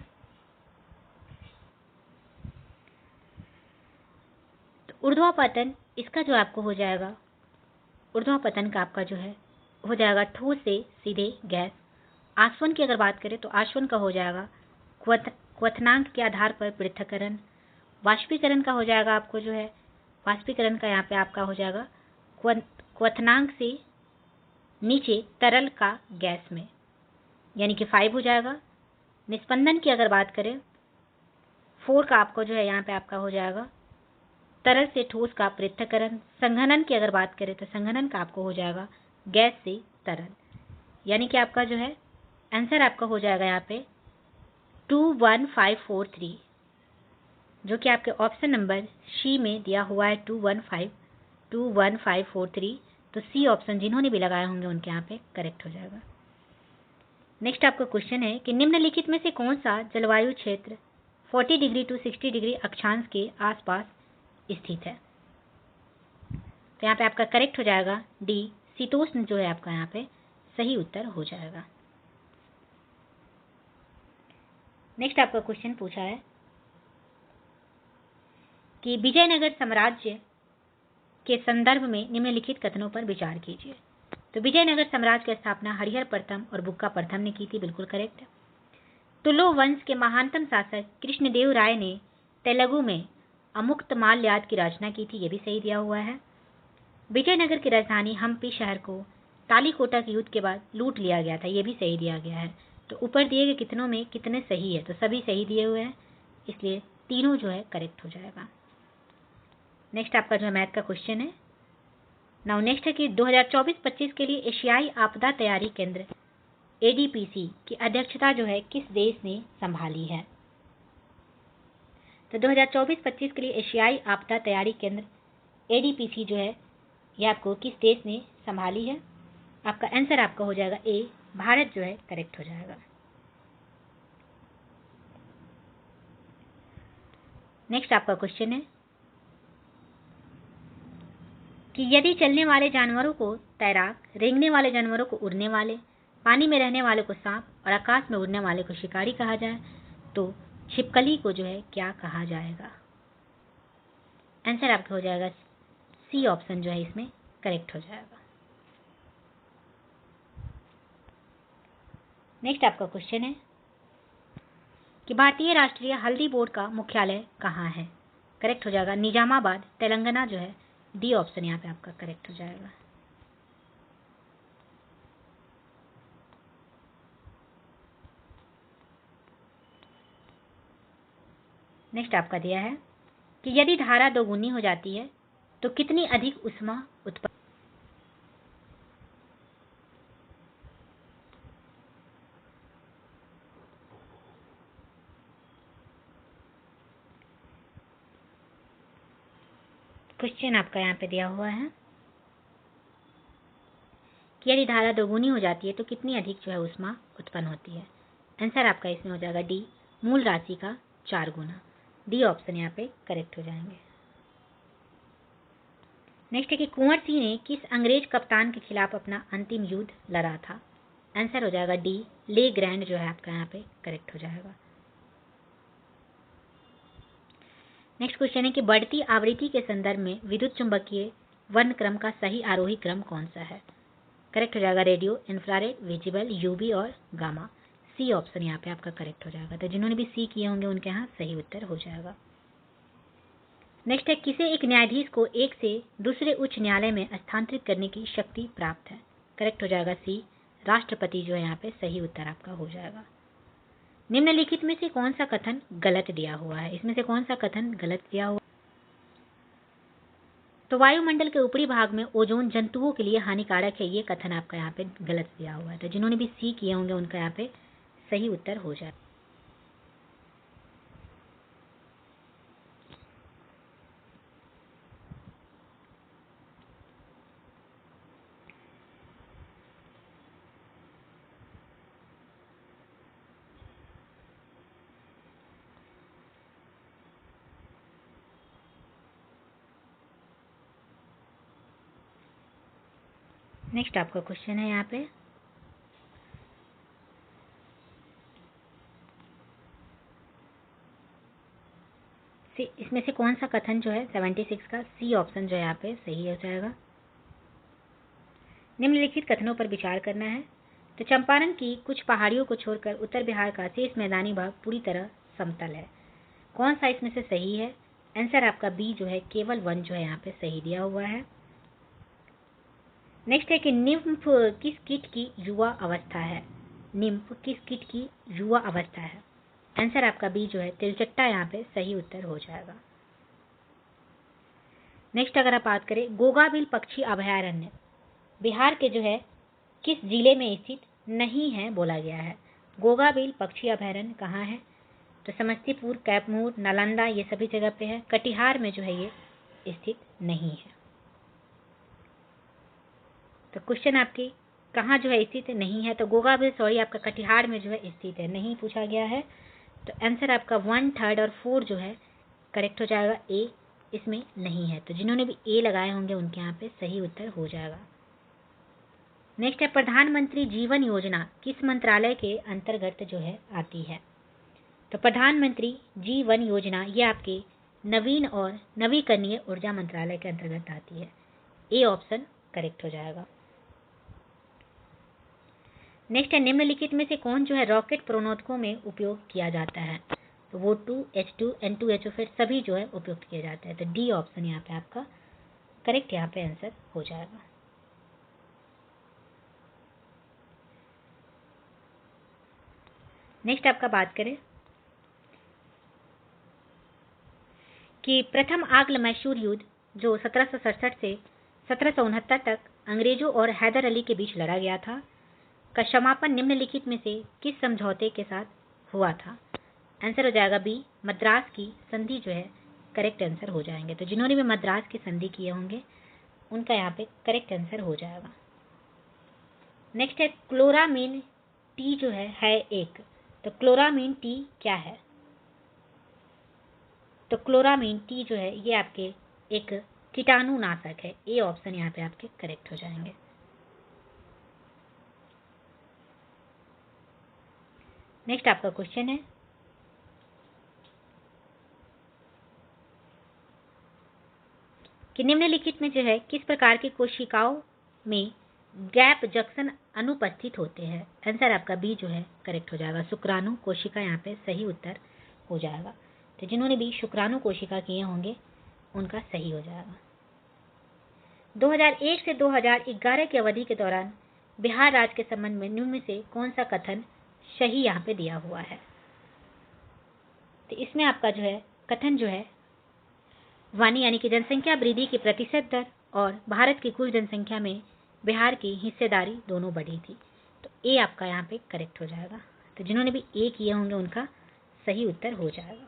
तो ऊर्ध्वापतन इसका जो आपको हो जाएगा, ऊर्ध्वापतन का आपका जो है हो जाएगा ठोस से सीधे गैस। आसवन की अगर बात करें तो आसवन का हो जाएगा क्वथनांक के आधार पर पृथक्करण। वाष्पीकरण का हो जाएगा आपको जो है वाष्पीकरण का यहाँ पे आपका हो जाएगा क्वथनांक से नीचे तरल का गैस में, यानी कि 5 हो जाएगा। निस्पंदन की अगर बात करें 4 का आपको जो है यहाँ पे आपका हो जाएगा तरल से ठोस का पृथक्करण। संघनन की अगर बात करें तो संघनन का आपको हो जाएगा गैस से तरल, यानी कि आपका जो है आंसर आपका हो जाएगा यहाँ पे 21543, जो कि आपके ऑप्शन नंबर सी में दिया हुआ है 21543। तो सी ऑप्शन जिन्होंने भी लगाए होंगे उनके यहाँ पे करेक्ट हो जाएगा। नेक्स्ट आपका क्वेश्चन है कि निम्नलिखित में से कौन सा जलवायु क्षेत्र 40 डिग्री टू 60 डिग्री अक्षांश के आसपास स्थित है। तो यहाँ पे आपका करेक्ट हो जाएगा डी, शीतोष्ण जो है आपका यहाँ पे सही उत्तर हो जाएगा। नेक्स्ट आपका क्वेश्चन पूछा है कि विजयनगर साम्राज्य के संदर्भ में निम्नलिखित कथनों पर विचार कीजिए। तो विजयनगर साम्राज्य की स्थापना हरिहर प्रथम और बुक्का प्रथम ने की थी, बिल्कुल करेक्ट है। तुलु वंश के महानतम शासक कृष्णदेव राय ने तेलुगु में अमुक्तमाल्याद की रचना की थी, ये भी सही दिया हुआ है। विजयनगर की राजधानी हम्पी शहर को तालीकोटा के युद्ध के बाद लूट लिया गया था, ये भी सही दिया गया है। तो ऊपर दिए गए कितनों में कितने सही है, तो सभी सही दिए हुए हैं, इसलिए तीनों जो है करेक्ट हो जाएगा। नेक्स्ट आपका जो है मैथ का क्वेश्चन है। नाउ नेक्स्ट है कि 2024-25 के लिए एशियाई आपदा तैयारी केंद्र एडीपीसी की अध्यक्षता जो है किस देश ने संभाली है। तो 2024-25 के लिए एशियाई आपदा तैयारी केंद्र एडीपीसी जो है यह आपको किस देश ने संभाली है। आपका आंसर आपका हो जाएगा ए, भारत जो है करेक्ट हो जाएगा। नेक्स्ट आपका क्वेश्चन है कि यदि चलने वाले जानवरों को तैराक, रेंगने वाले जानवरों को उड़ने वाले, पानी में रहने वाले को सांप और आकाश में उड़ने वाले को शिकारी कहा जाए तो छिपकली को जो है क्या कहा जाएगा। आंसर आपका हो जाएगा सी ऑप्शन जो है इसमें करेक्ट हो जाएगा। नेक्स्ट आपका क्वेश्चन है कि भारतीय राष्ट्रीय हल्दी बोर्ड का मुख्यालय कहाँ है। करेक्ट हो जाएगा निजामाबाद, तेलंगाना जो है डी ऑप्शन यहाँ पे आपका करेक्ट हो जाएगा। नेक्स्ट आपका दिया है कि यदि धारा दोगुनी हो जाती है तो कितनी अधिक ऊष्मा उत्पन्न। क्वेश्चन आपका यहाँ पे दिया हुआ है कि यदि धारा दोगुनी हो जाती है तो कितनी अधिक जो है ऊष्मा उत्पन्न होती है। आंसर आपका इसमें हो जाएगा डी, मूल राशि का 4 गुना। डी ऑप्शन यहाँ पे करेक्ट हो जाएंगे। नेक्स्ट है कि कुंवर सिंह ने किस अंग्रेज कप्तान के खिलाफ अपना अंतिम युद्ध लड़ा था। आंसर हो जाएगा डी, ले ग्रैंड जो है आपका यहाँ पे करेक्ट हो जाएगा। नेक्स्ट क्वेश्चन है कि बढ़ती आवृत्ति के संदर्भ में विद्युत चुंबकीय वर्ण क्रम का सही आरोही क्रम कौन सा है। करेक्ट हो जाएगा रेडियो, इंफ्रारेड, विजिबल, यूवी और गामा। सी ऑप्शन यहाँ पे आपका करेक्ट हो जाएगा। तो जिन्होंने भी सी किए होंगे उनके यहाँ सही उत्तर हो जाएगा। नेक्स्ट है किसे एक न्यायाधीश को एक से दूसरे उच्च न्यायालय में स्थानांतरित करने की शक्ति प्राप्त है। करेक्ट हो जाएगा सी, राष्ट्रपति जो है यहाँ पे सही उत्तर आपका हो जाएगा। निम्नलिखित में से कौन सा कथन गलत दिया हुआ है। इसमें से कौन सा कथन गलत दिया हुआ। तो वायुमंडल के ऊपरी भाग में ओजोन जंतुओं के लिए हानिकारक है, ये कथन आपका यहाँ पे गलत दिया हुआ है। तो जिन्होंने भी सी किए होंगे उनका यहाँ पे सही उत्तर हो जाए। नेक्स्ट आपका क्वेश्चन है यहाँ पे इसमें से कौन सा कथन जो है 76 का सी ऑप्शन जो है यहाँ पे सही हो जाएगा। निम्नलिखित कथनों पर विचार करना है। तो चंपारण की कुछ पहाड़ियों को छोड़कर उत्तर बिहार का शेष मैदानी भाग पूरी तरह समतल है। कौन सा इसमें से सही है। आंसर आपका बी जो है केवल 1 जो है यहाँ पे सही दिया हुआ है। नेक्स्ट है कि निम्फ किस कीट की युवा अवस्था है। निम्फ किस कीट की युवा अवस्था है। आंसर आपका बी जो है तिलचट्टा यहाँ पे सही उत्तर हो जाएगा। नेक्स्ट अगर आप बात करें गोगाबिल पक्षी अभयारण्य बिहार के जो है किस जिले में स्थित नहीं है बोला गया है। गोगाबिल पक्षी अभयारण्य कहाँ है, तो समस्तीपुर, कैमूर, नालंदा ये सभी जगह पे है। कटिहार में जो है ये स्थित नहीं है। तो क्वेश्चन आपकी कहाँ जो है स्थित नहीं है, तो गोगाबिल सॉरी आपका कटिहार में जो है स्थित है, नहीं पूछा गया है। तो आंसर आपका 1, 3 और 4 जो है करेक्ट हो जाएगा। ए इसमें नहीं है, तो जिन्होंने भी ए लगाए होंगे उनके यहाँ पे सही उत्तर हो जाएगा। नेक्स्ट है प्रधानमंत्री जीवन योजना किस मंत्रालय के अंतर्गत जो है आती है। तो प्रधानमंत्री जीवन योजना ये आपके नवीन और नवीकरणीय ऊर्जा मंत्रालय के अंतर्गत आती है। ए ऑप्शन करेक्ट हो जाएगा। नेक्स्ट है निम्नलिखित में से कौन जो है रॉकेट प्रणोदकों में उपयोग किया जाता है। तो वो O2, N2HO फिर सभी जो है उपयोग किए जाते हैं। तो डी ऑप्शन यहाँ पे आपका करेक्ट यहाँ पे आंसर हो जाएगा। नेक्स्ट आपका बात करें कि प्रथम आंग्ल मैसूर युद्ध जो 1767 से 1769 तक अंग्रेजों और हैदर अली के बीच लड़ा गया था का समापन निम्नलिखित में से किस समझौते के साथ हुआ था। आंसर हो जाएगा बी मद्रास की संधि जो है करेक्ट आंसर हो जाएंगे। तो जिन्होंने भी मद्रास की संधि किए होंगे उनका यहाँ पे करेक्ट आंसर हो जाएगा। नेक्स्ट है क्लोरामीन टी जो है एक, तो क्लोरामीन टी क्या है। तो क्लोरामीन टी जो है ये आपके एक कीटाणुनाशक है। ए ऑप्शन यहाँ पे आपके करेक्ट हो जाएंगे। नेक्स्ट आपका क्वेश्चन है कि निम्नलिखित में जो है किस प्रकार की कोशिकाओं में गैप जंक्शन अनुपस्थित होते हैं। आंसर आपका बी जो है करेक्ट हो जाएगा। शुक्राणु कोशिका यहाँ पे सही उत्तर हो जाएगा। तो जिन्होंने भी शुक्राणु कोशिका किए होंगे उनका सही हो जाएगा। 2001 से 2011 की अवधि के दौरान बिहार राज्य के संबंध में निम्न में से कौन सा कथन सही यहाँ पे दिया हुआ है। तो इसमें आपका जो है कथन जो है वानी यानी कि जनसंख्या वृद्धि की प्रतिशत दर और भारत की कुल जनसंख्या में बिहार की हिस्सेदारी दोनों बढ़ी थी। तो ए आपका यहाँ पे करेक्ट हो जाएगा। तो जिन्होंने भी ए किए होंगे उनका सही उत्तर हो जाएगा।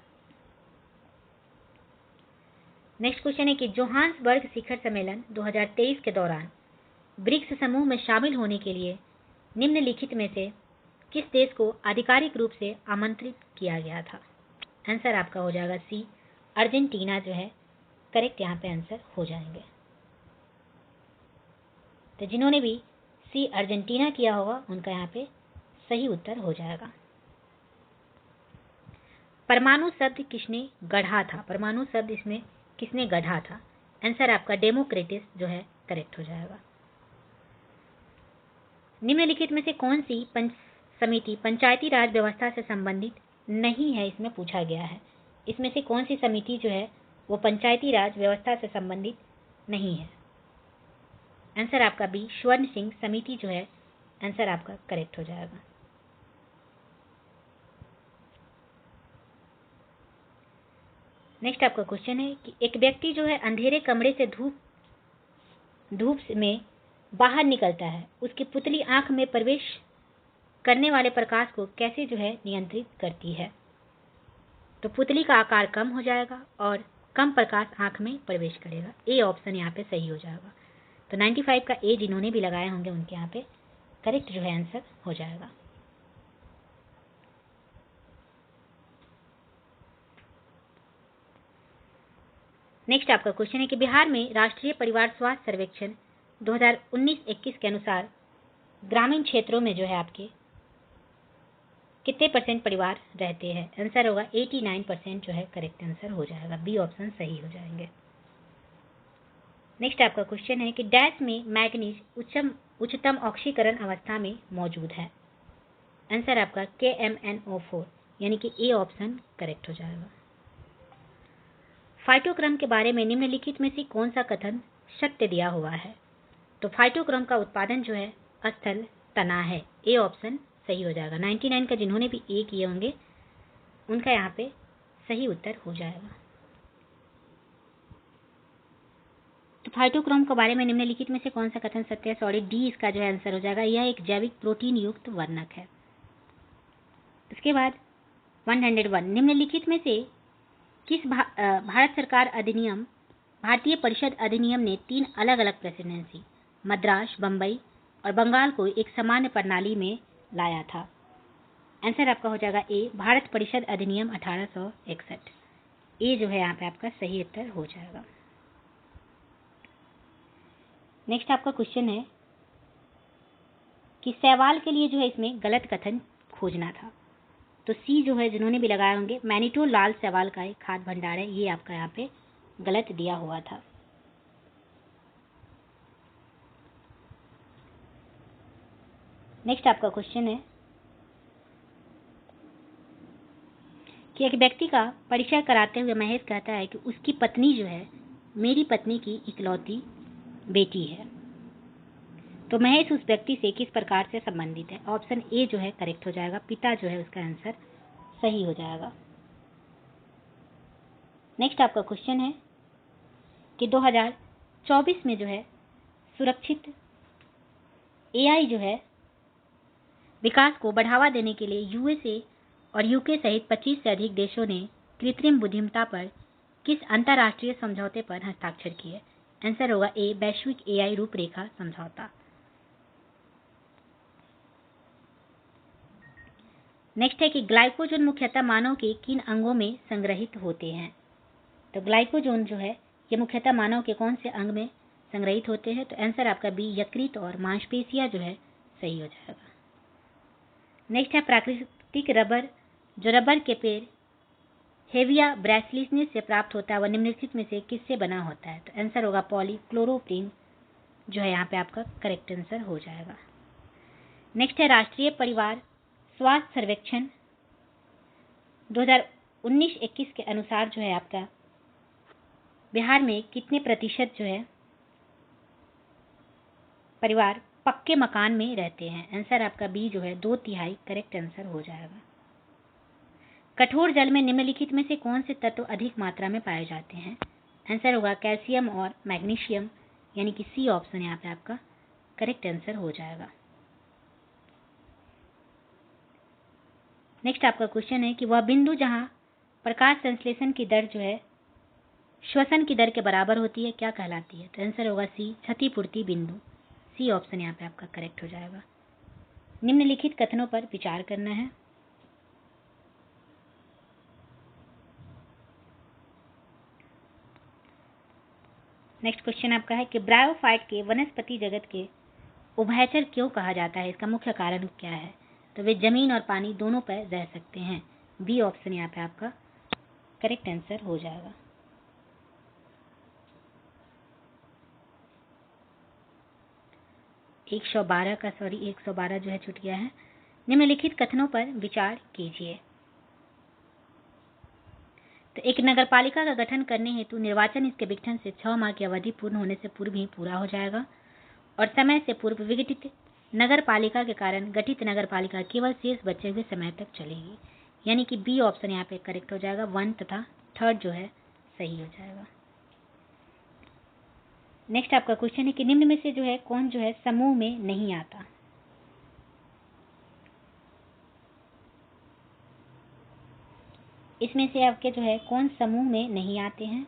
नेक्स्ट क्वेश्चन है कि जोहान्सबर्ग शिखर सम्मेलन 2023 के दौरान ब्रिक्स समूह में शामिल होने के लिए निम्नलिखित में से किस देश को आधिकारिक रूप से आमंत्रित किया गया था। आंसर आपका हो जाएगा सी अर्जेंटीना जो है करेक्ट यहाँ पे आंसर हो जाएंगे। तो जिन्होंने भी सी अर्जेंटीना किया होगा उनका यहाँ पे सही उत्तर हो जाएगा। परमाणु शब्द किसने गढ़ा था। परमाणु शब्द इसमें किसने गढ़ा था। आंसर आपका डेमोक्रेटिस जो है करेक्ट हो जाएगा। निम्नलिखित में से कौन सी समिति पंचायती राज व्यवस्था से संबंधित नहीं है, इसमें पूछा गया है। इसमें से कौन सी समिति जो है वो पंचायती राज व्यवस्था से संबंधित नहीं है। आंसर आपका बी स्वर्ण सिंह समिति जो है आंसर आपका करेक्ट हो जाएगा। नेक्स्ट आपका क्वेश्चन है कि एक व्यक्ति जो है अंधेरे कमरे से धूप में बाहर निकलता है, उसकी पुतली आंख में प्रवेश करने वाले प्रकाश को कैसे जो है नियंत्रित करती है। तो पुतली का आकार कम हो जाएगा और कम प्रकाश आंख में प्रवेश करेगा। ए ऑप्शन यहाँ पे सही हो जाएगा। तो 95 का ए जिन्होंने भी लगाए होंगे उनके यहाँ पे करेक्ट जो है आंसर हो जाएगा। नेक्स्ट आपका क्वेश्चन है कि बिहार में राष्ट्रीय परिवार स्वास्थ्य सर्वेक्षण 2019-21 के अनुसार ग्रामीण क्षेत्रों में जो है आपके कितने % परिवार रहते हैं। आंसर होगा 89% जो है करेक्ट आंसर हो जाएगा। बी ऑप्शन सही हो जाएंगे। नेक्स्ट आपका क्वेश्चन है कि डैश में मैग्नीज उच्चतम ऑक्सीकरण अवस्था में मौजूद है। आंसर आपका KMnO4 यानी कि ए ऑप्शन करेक्ट हो जाएगा। फाइटोक्रम के बारे में निम्नलिखित में से कौन सा कथन सत्य दिया हुआ है। तो तो फाइटोक्रोम का उत्पादन जो है स्थल तना है। ए ऑप्शन सही हो जाएगा। 99 का जिन्होंने भी ए किए होंगे उनका यहाँ पे सही उत्तर हो जाएगा। तो फाइटोक्रोम के बारे में निम्नलिखित में से कौन सा कथन सत्य है? सॉरी, डी इसका जो है आंसर हो जाएगा। यह एक जैविक प्रोटीन युक्त वर्णक है। इसके बाद 101 निम्नलिखित में से किस भारतीय परिषद अधिनियम ने 3 अलग अलग प्रेसिडेंसी मद्रास, बंबई और बंगाल को एक सामान्य प्रणाली में लाया था? आंसर आपका हो जाएगा ए, भारत परिषद अधिनियम 1861। ए जो है यहाँ पे आपका सही उत्तर हो जाएगा। नेक्स्ट आपका क्वेश्चन है कि सवाल के लिए जो है इसमें गलत कथन खोजना था। तो सी जो है जिन्होंने भी लगाए होंगे, मैनिटो लाल सवाल का एक खाद्य भंडार है, ये आपका यहाँ पे गलत दिया हुआ था। नेक्स्ट आपका क्वेश्चन है कि एक व्यक्ति का परिचय कराते हुए महेश कहता है कि उसकी पत्नी जो है मेरी पत्नी की इकलौती बेटी है। तो महेश उस व्यक्ति से किस प्रकार से संबंधित है? ऑप्शन ए जो है करेक्ट हो जाएगा, पिता जो है उसका आंसर सही हो जाएगा। नेक्स्ट आपका क्वेश्चन है कि 2024 में जो है सुरक्षित एआई जो है विकास को बढ़ावा देने के लिए यूएसए और यूके सहित 25 से अधिक देशों ने कृत्रिम बुद्धिमत्ता पर किस अंतर्राष्ट्रीय समझौते पर हस्ताक्षर किए? आंसर होगा ए, वैश्विक एआई रूपरेखा समझौता। नेक्स्ट है कि ग्लाइकोजन मुख्यतः मानव के किन अंगों में संग्रहित होते हैं? तो ग्लाइकोजन जो है ये मुख्यतः मानव के कौन से अंग में संग्रहित होते हैं? तो आंसर आपका बी, यकृत और मांसपेशियां जो है सही हो जाएगा। नेक्स्ट है प्राकृतिक रबर, जो रबर के पेड़ हेविया ब्रासिलिस से प्राप्त होता है वह निम्नलिखित में से किससे बना होता है? तो आंसर होगा पॉलीक्लोरोप्रीन जो है यहाँ पे आपका करेक्ट आंसर हो जाएगा। नेक्स्ट है राष्ट्रीय परिवार स्वास्थ्य सर्वेक्षण 2019-21 के अनुसार जो है आपका बिहार में कितने प्रतिशत जो है परिवार पक्के मकान में रहते हैं? आंसर आपका बी जो है 2/3 करेक्ट आंसर हो जाएगा। कठोर जल में निम्नलिखित में से कौन से तत्व अधिक मात्रा में पाए जाते हैं? आंसर होगा कैल्शियम और मैग्नीशियम, यानी कि सी ऑप्शन यहाँ पे आपका करेक्ट आंसर हो जाएगा। नेक्स्ट आपका क्वेश्चन है कि वह बिंदु जहां प्रकाश संश्लेषण की दर जो है श्वसन की दर के बराबर होती है क्या कहलाती है? तो आंसर होगा सी, क्षतिपूर्ति बिंदु। सी ऑप्शन यहाँ पे आपका करेक्ट हो जाएगा। निम्नलिखित कथनों पर विचार करना है। नेक्स्ट क्वेश्चन आपका है कि ब्रायोफाइट के वनस्पति जगत के उभयचर क्यों कहा जाता है? इसका मुख्य कारण क्या है? तो वे जमीन और पानी दोनों पर रह सकते हैं। बी ऑप्शन यहाँ पे आपका करेक्ट आंसर हो जाएगा। एक 112 जो है छूट गया है। निम्नलिखित कथनों पर विचार कीजिए। तो एक नगरपालिका का गठन करने हेतु निर्वाचन इसके विघटन से 6 माह की अवधि पूर्ण होने से पूर्व ही पूरा हो जाएगा और समय से पूर्व विघटित नगरपालिका के कारण गठित नगरपालिका केवल शेष बचे हुए समय तक चलेगी, यानी कि बी ऑप्शन यहाँ पे करेक्ट हो जाएगा। 1 तथा 3 जो है सही हो जाएगा। नेक्स्ट आपका क्वेश्चन है कि निम्न में से जो है कौन जो है समूह में नहीं आता? इसमें से आपके जो है कौन समूह में नहीं आते हैं?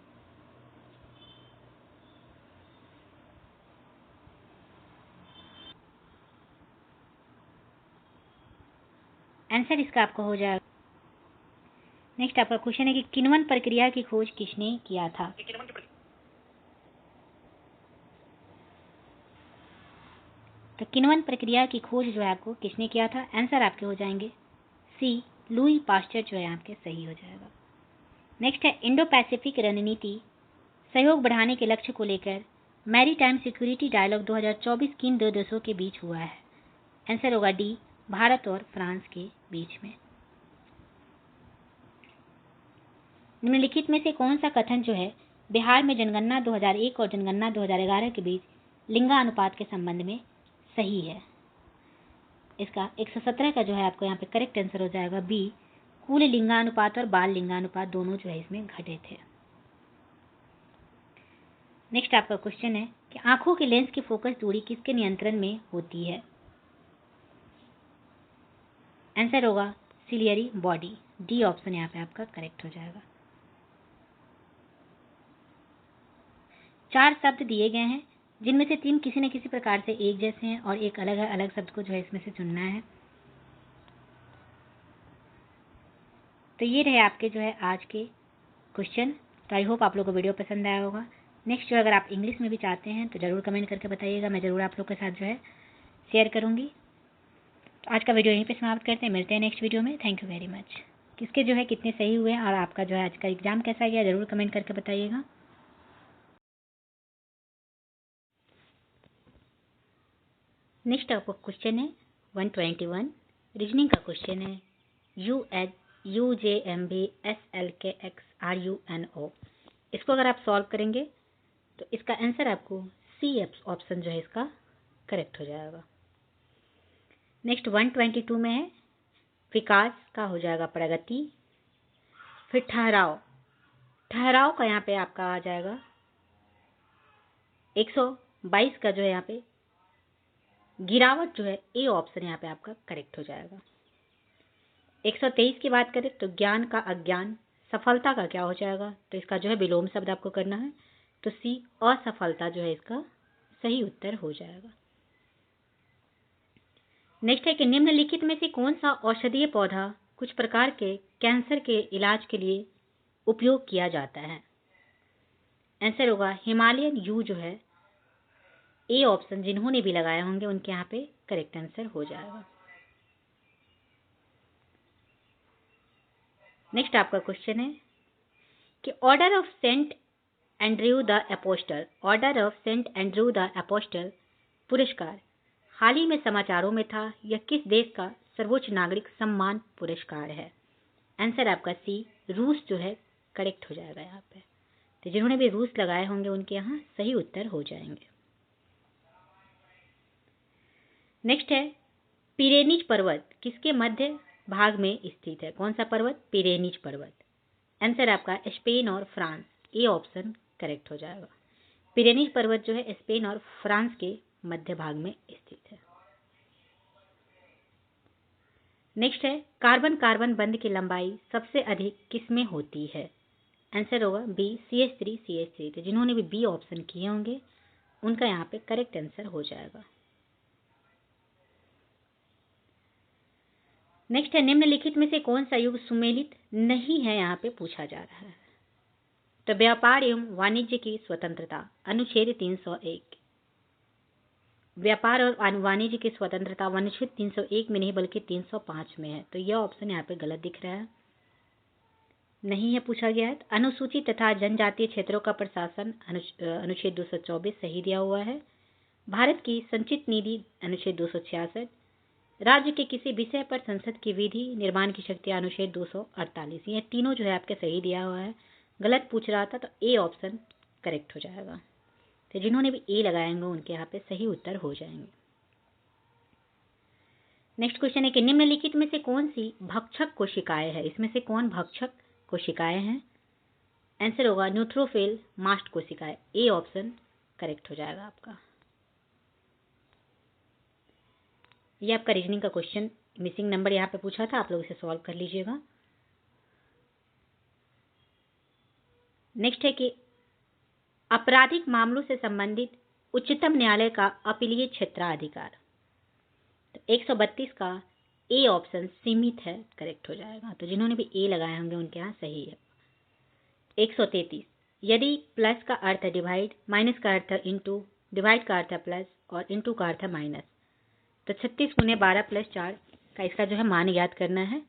आंसर इसका आपको हो जाएगा। नेक्स्ट आपका क्वेश्चन है कि किण्वन प्रक्रिया की खोज किसने किया था? तो किण्वन प्रक्रिया की खोज जो है आपको किसने किया था? आंसर आपके हो जाएंगे सी, लुई पास्चर जो है आपके सही हो जाएगा। नेक्स्ट है इंडो पैसिफिक रणनीति सहयोग बढ़ाने के लक्ष्य को लेकर मैरीटाइम सिक्योरिटी डायलॉग 2024 किन 2 देशों के बीच हुआ है? आंसर होगा डी, भारत और फ्रांस के बीच में। निम्नलिखित में से कौन सा कथन जो है बिहार में जनगणना 2001 और जनगणना 2011 के बीच लिंगानुपात के संबंध में सही है। इसका 117 का जो है आपको यहाँ पे करेक्ट आंसर हो जाएगा बी, कुल लिंगानुपात और बाल लिंगानुपात दोनों जो है इसमें घटे थे। नेक्स्ट आपका क्वेश्चन है कि आंखों के लेंस की फोकस दूरी किसके नियंत्रण में होती है? आंसर होगा सिलियरी बॉडी, डी ऑप्शन यहाँ पे आपका करेक्ट हो जाएगा। 4 शब्द दिए गए हैं जिनमें से 3 किसी न किसी प्रकार से एक जैसे हैं और एक अलग है, अलग शब्द को जो है इसमें से चुनना है। तो ये रहे आपके जो है आज के क्वेश्चन। तो आई होप आप लोगों को वीडियो पसंद आया होगा। नेक्स्ट जो अगर आप इंग्लिश में भी चाहते हैं तो ज़रूर कमेंट करके बताइएगा, मैं ज़रूर आप लोग के साथ जो है शेयर करूँगी। तो आज का वीडियो यहीं पे समाप्त करते हैं, मिलते हैं नेक्स्ट वीडियो में। Thank you very much. किसके जो है कितने सही हुए हैं और आपका जो है आज का एग्ज़ाम कैसा गया ज़रूर कमेंट करके बताइएगा। नेक्स्ट आपका क्वेश्चन है 121, रीजनिंग का क्वेश्चन है UJMBSLKXRUNO। इसको अगर आप सॉल्व करेंगे तो इसका आंसर आपको सी ऑप्शन जो है इसका करेक्ट हो जाएगा। नेक्स्ट 122 में है विकास का हो जाएगा प्रगति, फिर ठहराव, ठहराव का यहाँ पे आपका आ जाएगा 122 का जो है यहाँ पे गिरावट जो है ए ऑप्शन यहाँ पे आपका करेक्ट हो जाएगा। 123 की बात करें तो ज्ञान का अज्ञान, सफलता का क्या हो जाएगा? तो इसका जो है विलोम शब्द आपको करना है, तो सी असफलता जो है इसका सही उत्तर हो जाएगा। नेक्स्ट है कि निम्नलिखित में से कौन सा औषधीय पौधा कुछ प्रकार के कैंसर के इलाज के लिए उपयोग किया जाता है? आंसर होगा हिमालयन यू जो है ए ऑप्शन, जिन्होंने भी लगाए होंगे उनके यहाँ पे करेक्ट आंसर हो जाएगा। नेक्स्ट आपका क्वेश्चन है कि Order of Saint Andrew the Apostle, Order of Saint Andrew the Apostle पुरस्कार हाल ही में समाचारों में था, यह किस देश का सर्वोच्च नागरिक सम्मान पुरस्कार है? आंसर आपका सी रूस जो है करेक्ट हो जाएगा यहाँ पे। तो जिन्होंने भी रूस लगाए होंगे उनके यहाँ सही उत्तर हो जाएंगे। नेक्स्ट है पिरेनीज पर्वत किसके मध्य भाग में स्थित है? कौन सा पर्वत? पिरेनीज पर्वत। आंसर आपका स्पेन और फ्रांस, ए ऑप्शन करेक्ट हो जाएगा। पिरेनीज पर्वत जो है स्पेन और फ्रांस के मध्य भाग में स्थित है। नेक्स्ट है कार्बन कार्बन बंध की लंबाई सबसे अधिक किसमें होती है? आंसर होगा बी CH3CH3। तो जिन्होंने भी बी ऑप्शन किए होंगे उनका यहाँ पे करेक्ट आंसर हो जाएगा। नेक्स्ट है निम्नलिखित में से कौन सा युग सुमेलित नहीं है? यहाँ पे पूछा जा रहा है। तो व्यापार एवं वाणिज्य की स्वतंत्रता अनुच्छेद 301, व्यापार और वाणिज्य की स्वतंत्रता अनुच्छेद 301 में नहीं बल्कि 305 में है। तो यह ऑप्शन यहाँ पे गलत दिख रहा है, नहीं है पूछा गया है। अनुसूचित तथा जनजातीय क्षेत्रों का प्रशासन अनुच्छेद 224 सही दिया हुआ है। भारत की संचित निधि अनुच्छेद 266, राज्य के किसी विषय पर संसद की विधि निर्माण की शक्ति अनुच्छेद 248, ये तीनों जो है आपके सही दिया हुआ है। गलत पूछ रहा था तो ए ऑप्शन करेक्ट हो जाएगा। तो जिन्होंने भी ए लगाएंगे उनके यहाँ पे सही उत्तर हो जाएंगे। नेक्स्ट क्वेश्चन है कि निम्नलिखित में से कौन सी भक्षक कोशिकाएं है? इसमें से कौन भक्षक कोशिकाएं हैं? आंसर होगा न्यूट्रोफिल मास्ट कोशिकाएं, ए ऑप्शन करेक्ट हो जाएगा आपका। ये आपका रीजनिंग का क्वेश्चन मिसिंग नंबर यहाँ पे पूछा था, आप लोग इसे सॉल्व कर लीजिएगा। नेक्स्ट है कि आपराधिक मामलों से संबंधित उच्चतम न्यायालय का अपीलीय क्षेत्राधिकार, तो 132 का ए ऑप्शन सीमित है करेक्ट हो जाएगा। तो जिन्होंने भी ए लगाए होंगे उनके यहाँ सही है। 133 यदि प्लस का अर्थ है डिवाइड, माइनस का अर्थ है इंटू, डिवाइड का अर्थ है प्लस और इंटू का अर्थ है माइनस, तो 36 गुने 12 प्लस 4 का इसका जो है मान याद करना है।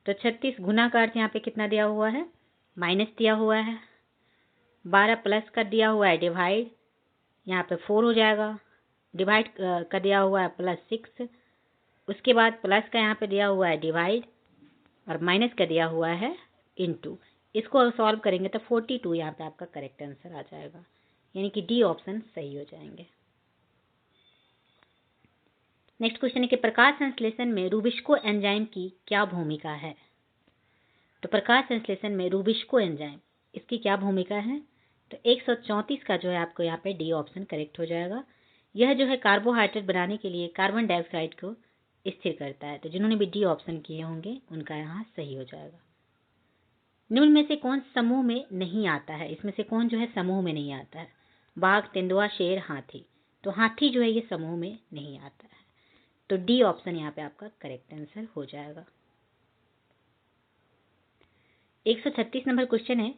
तो 36 गुना का अर्थ यहाँ पे कितना दिया हुआ है? माइनस दिया हुआ है। 12 प्लस का दिया हुआ है डिवाइड, यहाँ पे 4 हो जाएगा। डिवाइड का दिया हुआ है प्लस 6, उसके बाद प्लस का यहाँ पे दिया हुआ है डिवाइड और माइनस का दिया हुआ है इंटू। इसको सॉल्व करेंगे तो 42 यहाँ पे आपका करेक्ट आंसर आ जाएगा, यानी कि डी ऑप्शन सही हो जाएंगे। नेक्स्ट क्वेश्चन है कि प्रकाश संश्लेषण में रूबिस्को एंजाइम की क्या भूमिका है। तो प्रकाश संश्लेषण में रूबिस्को एंजाइम, इसकी क्या भूमिका है। तो 134 का जो है आपको यहाँ पे डी ऑप्शन करेक्ट हो जाएगा। यह जो है कार्बोहाइड्रेट बनाने के लिए कार्बन डाइऑक्साइड को स्थिर करता है। तो जिन्होंने भी डी ऑप्शन किए होंगे उनका यहाँ सही हो जाएगा। निम्न में से कौन समूह में नहीं आता है, इसमें से कौन जो है समूह में नहीं आता है। बाघ, तेंदुआ, शेर, हाथी। तो हाथी जो है ये समूह में नहीं आता है। तो डी ऑप्शन यहाँ पे आपका करेक्ट आंसर हो जाएगा। 136 नंबर क्वेश्चन है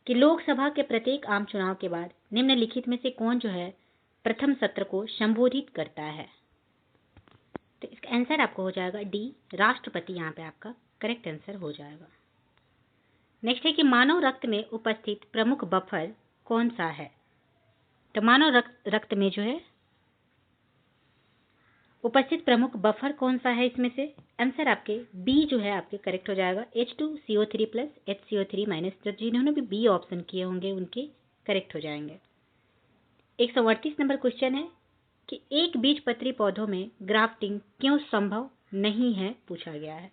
कि लोकसभा के प्रत्येक आम चुनाव के बाद निम्नलिखित में से कौन जो है प्रथम सत्र को संबोधित करता है। तो इसका आंसर आपको हो जाएगा डी, राष्ट्रपति यहाँ पे आपका करेक्ट आंसर हो जाएगा। नेक्स्ट है कि मानव रक्त में उपस्थित प्रमुख बफर कौन सा है। तो मानव रक्त में जो है उपस्थित प्रमुख बफर कौन सा है, इसमें से आंसर आपके बी जो है आपके करेक्ट हो जाएगा, H2CO3 प्लस HCO3 माइनस। तो जिन्होंने भी बी ऑप्शन किए होंगे उनके करेक्ट हो जाएंगे। 138 नंबर क्वेश्चन है कि एक बीजपत्री पौधों में ग्राफ्टिंग क्यों संभव नहीं है, पूछा गया है।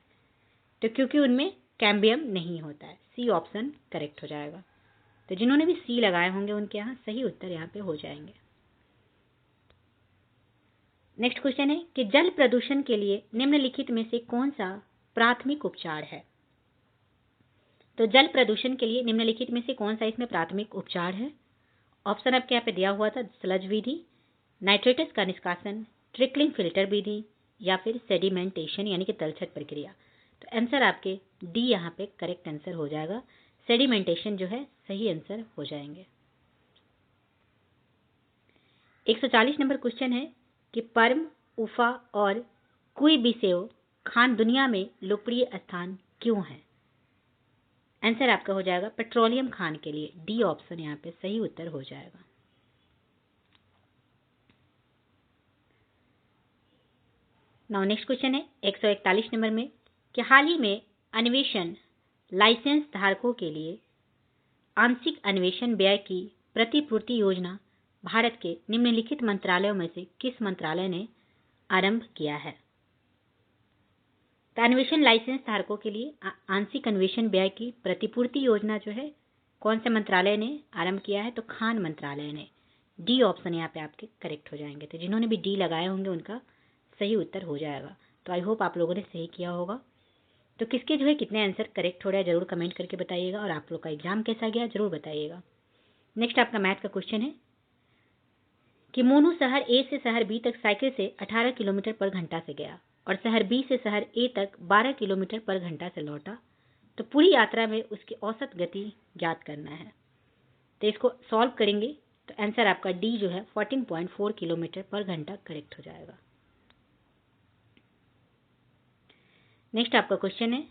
तो क्योंकि उनमें कैम्बियम नहीं होता है। सी ऑप्शन करेक्ट हो जाएगा। तो जिन्होंने भी सी लगाए होंगे उनके यहाँ सही उत्तर यहाँ पे हो जाएंगे। नेक्स्ट क्वेश्चन है कि जल प्रदूषण के लिए निम्नलिखित में से कौन सा प्राथमिक उपचार है। तो जल प्रदूषण के लिए निम्नलिखित में से कौन सा इसमें प्राथमिक उपचार है। ऑप्शन आपके यहाँ पे दिया हुआ था, स्लज विधि, नाइट्रेटस का निष्कासन, ट्रिकलिंग फिल्टर विधि या फिर सेडिमेंटेशन यानी कि तलछट प्रक्रिया। तो आंसर आपके डी यहाँ पे करेक्ट आंसर हो जाएगा। सेडिमेंटेशन जो है सही आंसर हो जाएंगे। 140 नंबर क्वेश्चन है कि पर्म, उफा और कुइबिसेओ खान दुनिया में लोकप्रिय स्थान क्यों है। आंसर आपका हो जाएगा पेट्रोलियम खान के लिए। डी ऑप्शन यहाँ पे सही उत्तर हो जाएगा। नाउ नेक्स्ट क्वेश्चन है 141 नंबर में कि हाल ही में अन्वेषण लाइसेंस धारकों के लिए आंशिक अन्वेषण व्यय की प्रतिपूर्ति योजना भारत के निम्नलिखित मंत्रालयों में से किस मंत्रालय ने आरंभ किया है। तो अन्वेषण लाइसेंस धारकों के लिए आंशिक अन्वेषण व्यय की प्रतिपूर्ति योजना जो है कौन से मंत्रालय ने आरंभ किया है। तो खान मंत्रालय ने। डी ऑप्शन यहाँ पे आपके करेक्ट हो जाएंगे। तो जिन्होंने भी डी लगाए होंगे उनका सही उत्तर हो जाएगा। तो आई होप आप लोगों ने सही किया होगा। तो किसके जो है कितने आंसर करेक्ट हो रहा है जरूर कमेंट करके बताइएगा और आप लोग का एग्जाम कैसा गया जरूर बताइएगा। नेक्स्ट आपका मैथ का क्वेश्चन है कि मोनू शहर ए से शहर बी तक साइकिल से 18 किलोमीटर पर घंटा से गया और शहर बी से शहर ए तक 12 किलोमीटर पर घंटा से लौटा। तो पूरी यात्रा में उसकी औसत गति ज्ञात करना है। तो इसको सॉल्व करेंगे तो आंसर आपका डी जो है 14.4 किलोमीटर पर घंटा करेक्ट हो जाएगा। नेक्स्ट आपका क्वेश्चन है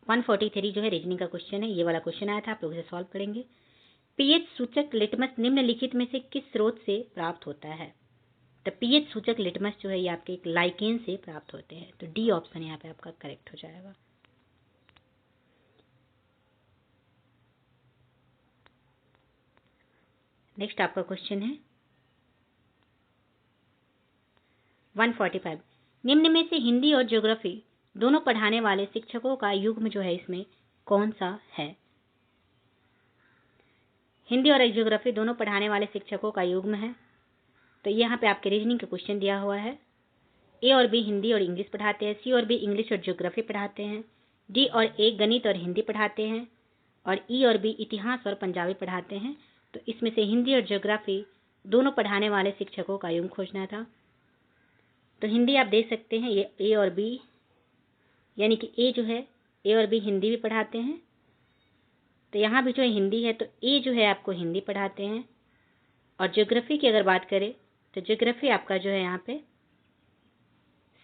143 जो है रीजनिंग का क्वेश्चन है। ये वाला क्वेश्चन आया था, आप लोग इसे सॉल्व करेंगे। पीएच सूचक लिटमस निम्नलिखित में से किस स्रोत से प्राप्त होता है। तो पीएच सूचक लिटमस जो है ये आपके एक लाइकेन से प्राप्त होते हैं। तो डी ऑप्शन यहाँ पे आपका करेक्ट हो जाएगा। नेक्स्ट आपका क्वेश्चन है 145 निम्न में से हिंदी और ज्योग्राफी दोनों पढ़ाने वाले शिक्षकों का युग्म जो है इसमें कौन सा है। हिंदी और ज्योग्राफी दोनों पढ़ाने वाले शिक्षकों का युग्म है। तो यहाँ पे आपके रीजनिंग का क्वेश्चन दिया हुआ है। ए और बी हिंदी और इंग्लिश पढ़ाते हैं, सी और बी इंग्लिश और ज्योग्राफी पढ़ाते हैं, डी और ए गणित और हिंदी पढ़ाते हैं और ई और बी इतिहास और पंजाबी पढ़ाते हैं। तो इसमें से हिंदी और ज्योग्राफी दोनों पढ़ाने वाले शिक्षकों का युग्म खोजना था। तो हिंदी आप देख सकते हैं ये ए और बी यानी कि ए जो है ए और बी हिंदी भी पढ़ाते हैं। तो यहाँ भी जो है हिंदी है तो ए जो है आपको हिंदी पढ़ाते हैं। और ज्योग्राफी की अगर बात करें तो ज्योग्राफी आपका जो है यहाँ पे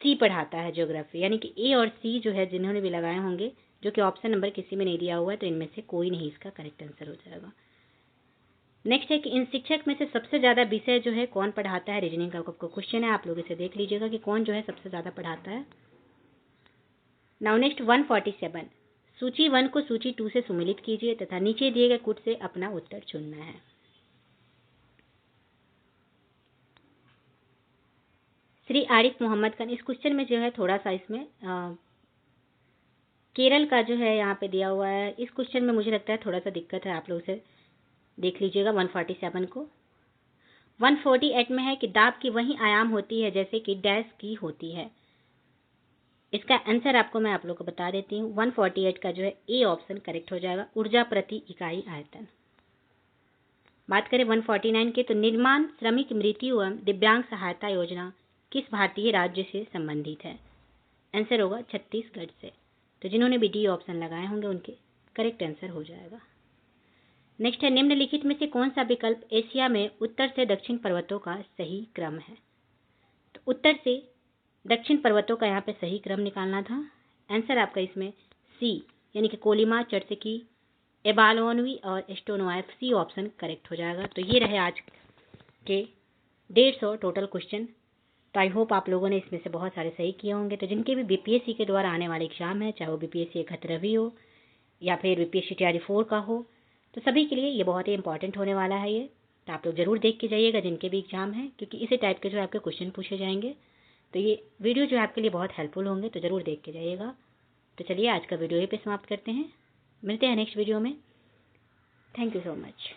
सी पढ़ाता है ज्योग्राफी, यानी कि ए और सी जो है जिन्होंने भी लगाए होंगे, जो कि ऑप्शन नंबर किसी में नहीं दिया हुआ है, तो इनमें से कोई नहीं इसका करेक्ट आंसर हो जाएगा। नेक्स्ट है कि इन शिक्षक में से सबसे ज़्यादा विषय जो है कौन पढ़ाता है। रीजनिंग का आपको क्वेश्चन है, आप लोग इसे देख लीजिएगा कि कौन जो है सबसे ज़्यादा पढ़ाता है। नाउ नेक्स्ट 147 सूची 1 को सूची 2 से सुमेलित कीजिए तथा नीचे दिए गए कुट से अपना उत्तर चुनना है। श्री आरिफ मोहम्मद खान। इस क्वेश्चन में जो है थोड़ा सा इसमें केरल का जो है यहाँ पे दिया हुआ है। इस क्वेश्चन में मुझे लगता है थोड़ा सा दिक्कत है, आप लोग से देख लीजिएगा 147 को। 148 में है कि दाब की वही आयाम होती है जैसे कि डैश की होती है। इसका आंसर आपको मैं आप लोग को बता देती हूँ। 148 का जो है ए ऑप्शन करेक्ट हो जाएगा, ऊर्जा प्रति इकाई आयतन। बात करें 149 के, तो निर्माण श्रमिक मृत्यु एवं दिव्यांग सहायता योजना किस भारतीय राज्य से संबंधित है? आंसर होगा छत्तीसगढ़ से। तो जिन्होंने भी डी ऑप्शन लगाए होंगे उनके करेक्ट आंसर हो जाएगा। नेक्स्ट है, निम्नलिखित में से कौन सा विकल्प एशिया में उत्तर से दक्षिण पर्वतों का सही क्रम है? तो उत्तर से दक्षिण पर्वतों का यहाँ पे सही क्रम निकालना था। आंसर आपका इसमें सी यानी कि कोलिमा, चर्सिकी, एबालोनवी और एस्टोनवाइफ, सी ऑप्शन करेक्ट हो जाएगा। तो ये रहे आज के 150 टोटल क्वेश्चन। तो आई होप आप लोगों ने इसमें से बहुत सारे सही किए होंगे। तो जिनके भी बीपीएससी के द्वारा आने वाले एग्जाम है, चाहे वो बीपीएससी 71वीं हो या फिर बीपीएससी तैयारी 4 का हो, तो सभी के लिए ये बहुत ही इंपॉर्टेंट होने वाला है ये। तो आप लोग ज़रूर देख के जाइएगा जिनके भी एग्जाम है, क्योंकि इसी टाइप के जो आपके क्वेश्चन पूछे जाएंगे। तो ये वीडियो जो आपके लिए बहुत हेल्पफुल होंगे, तो ज़रूर देख के जाइएगा। तो चलिए आज का वीडियो यहीं पे समाप्त करते हैं, मिलते हैं नेक्स्ट वीडियो में। Thank you so much.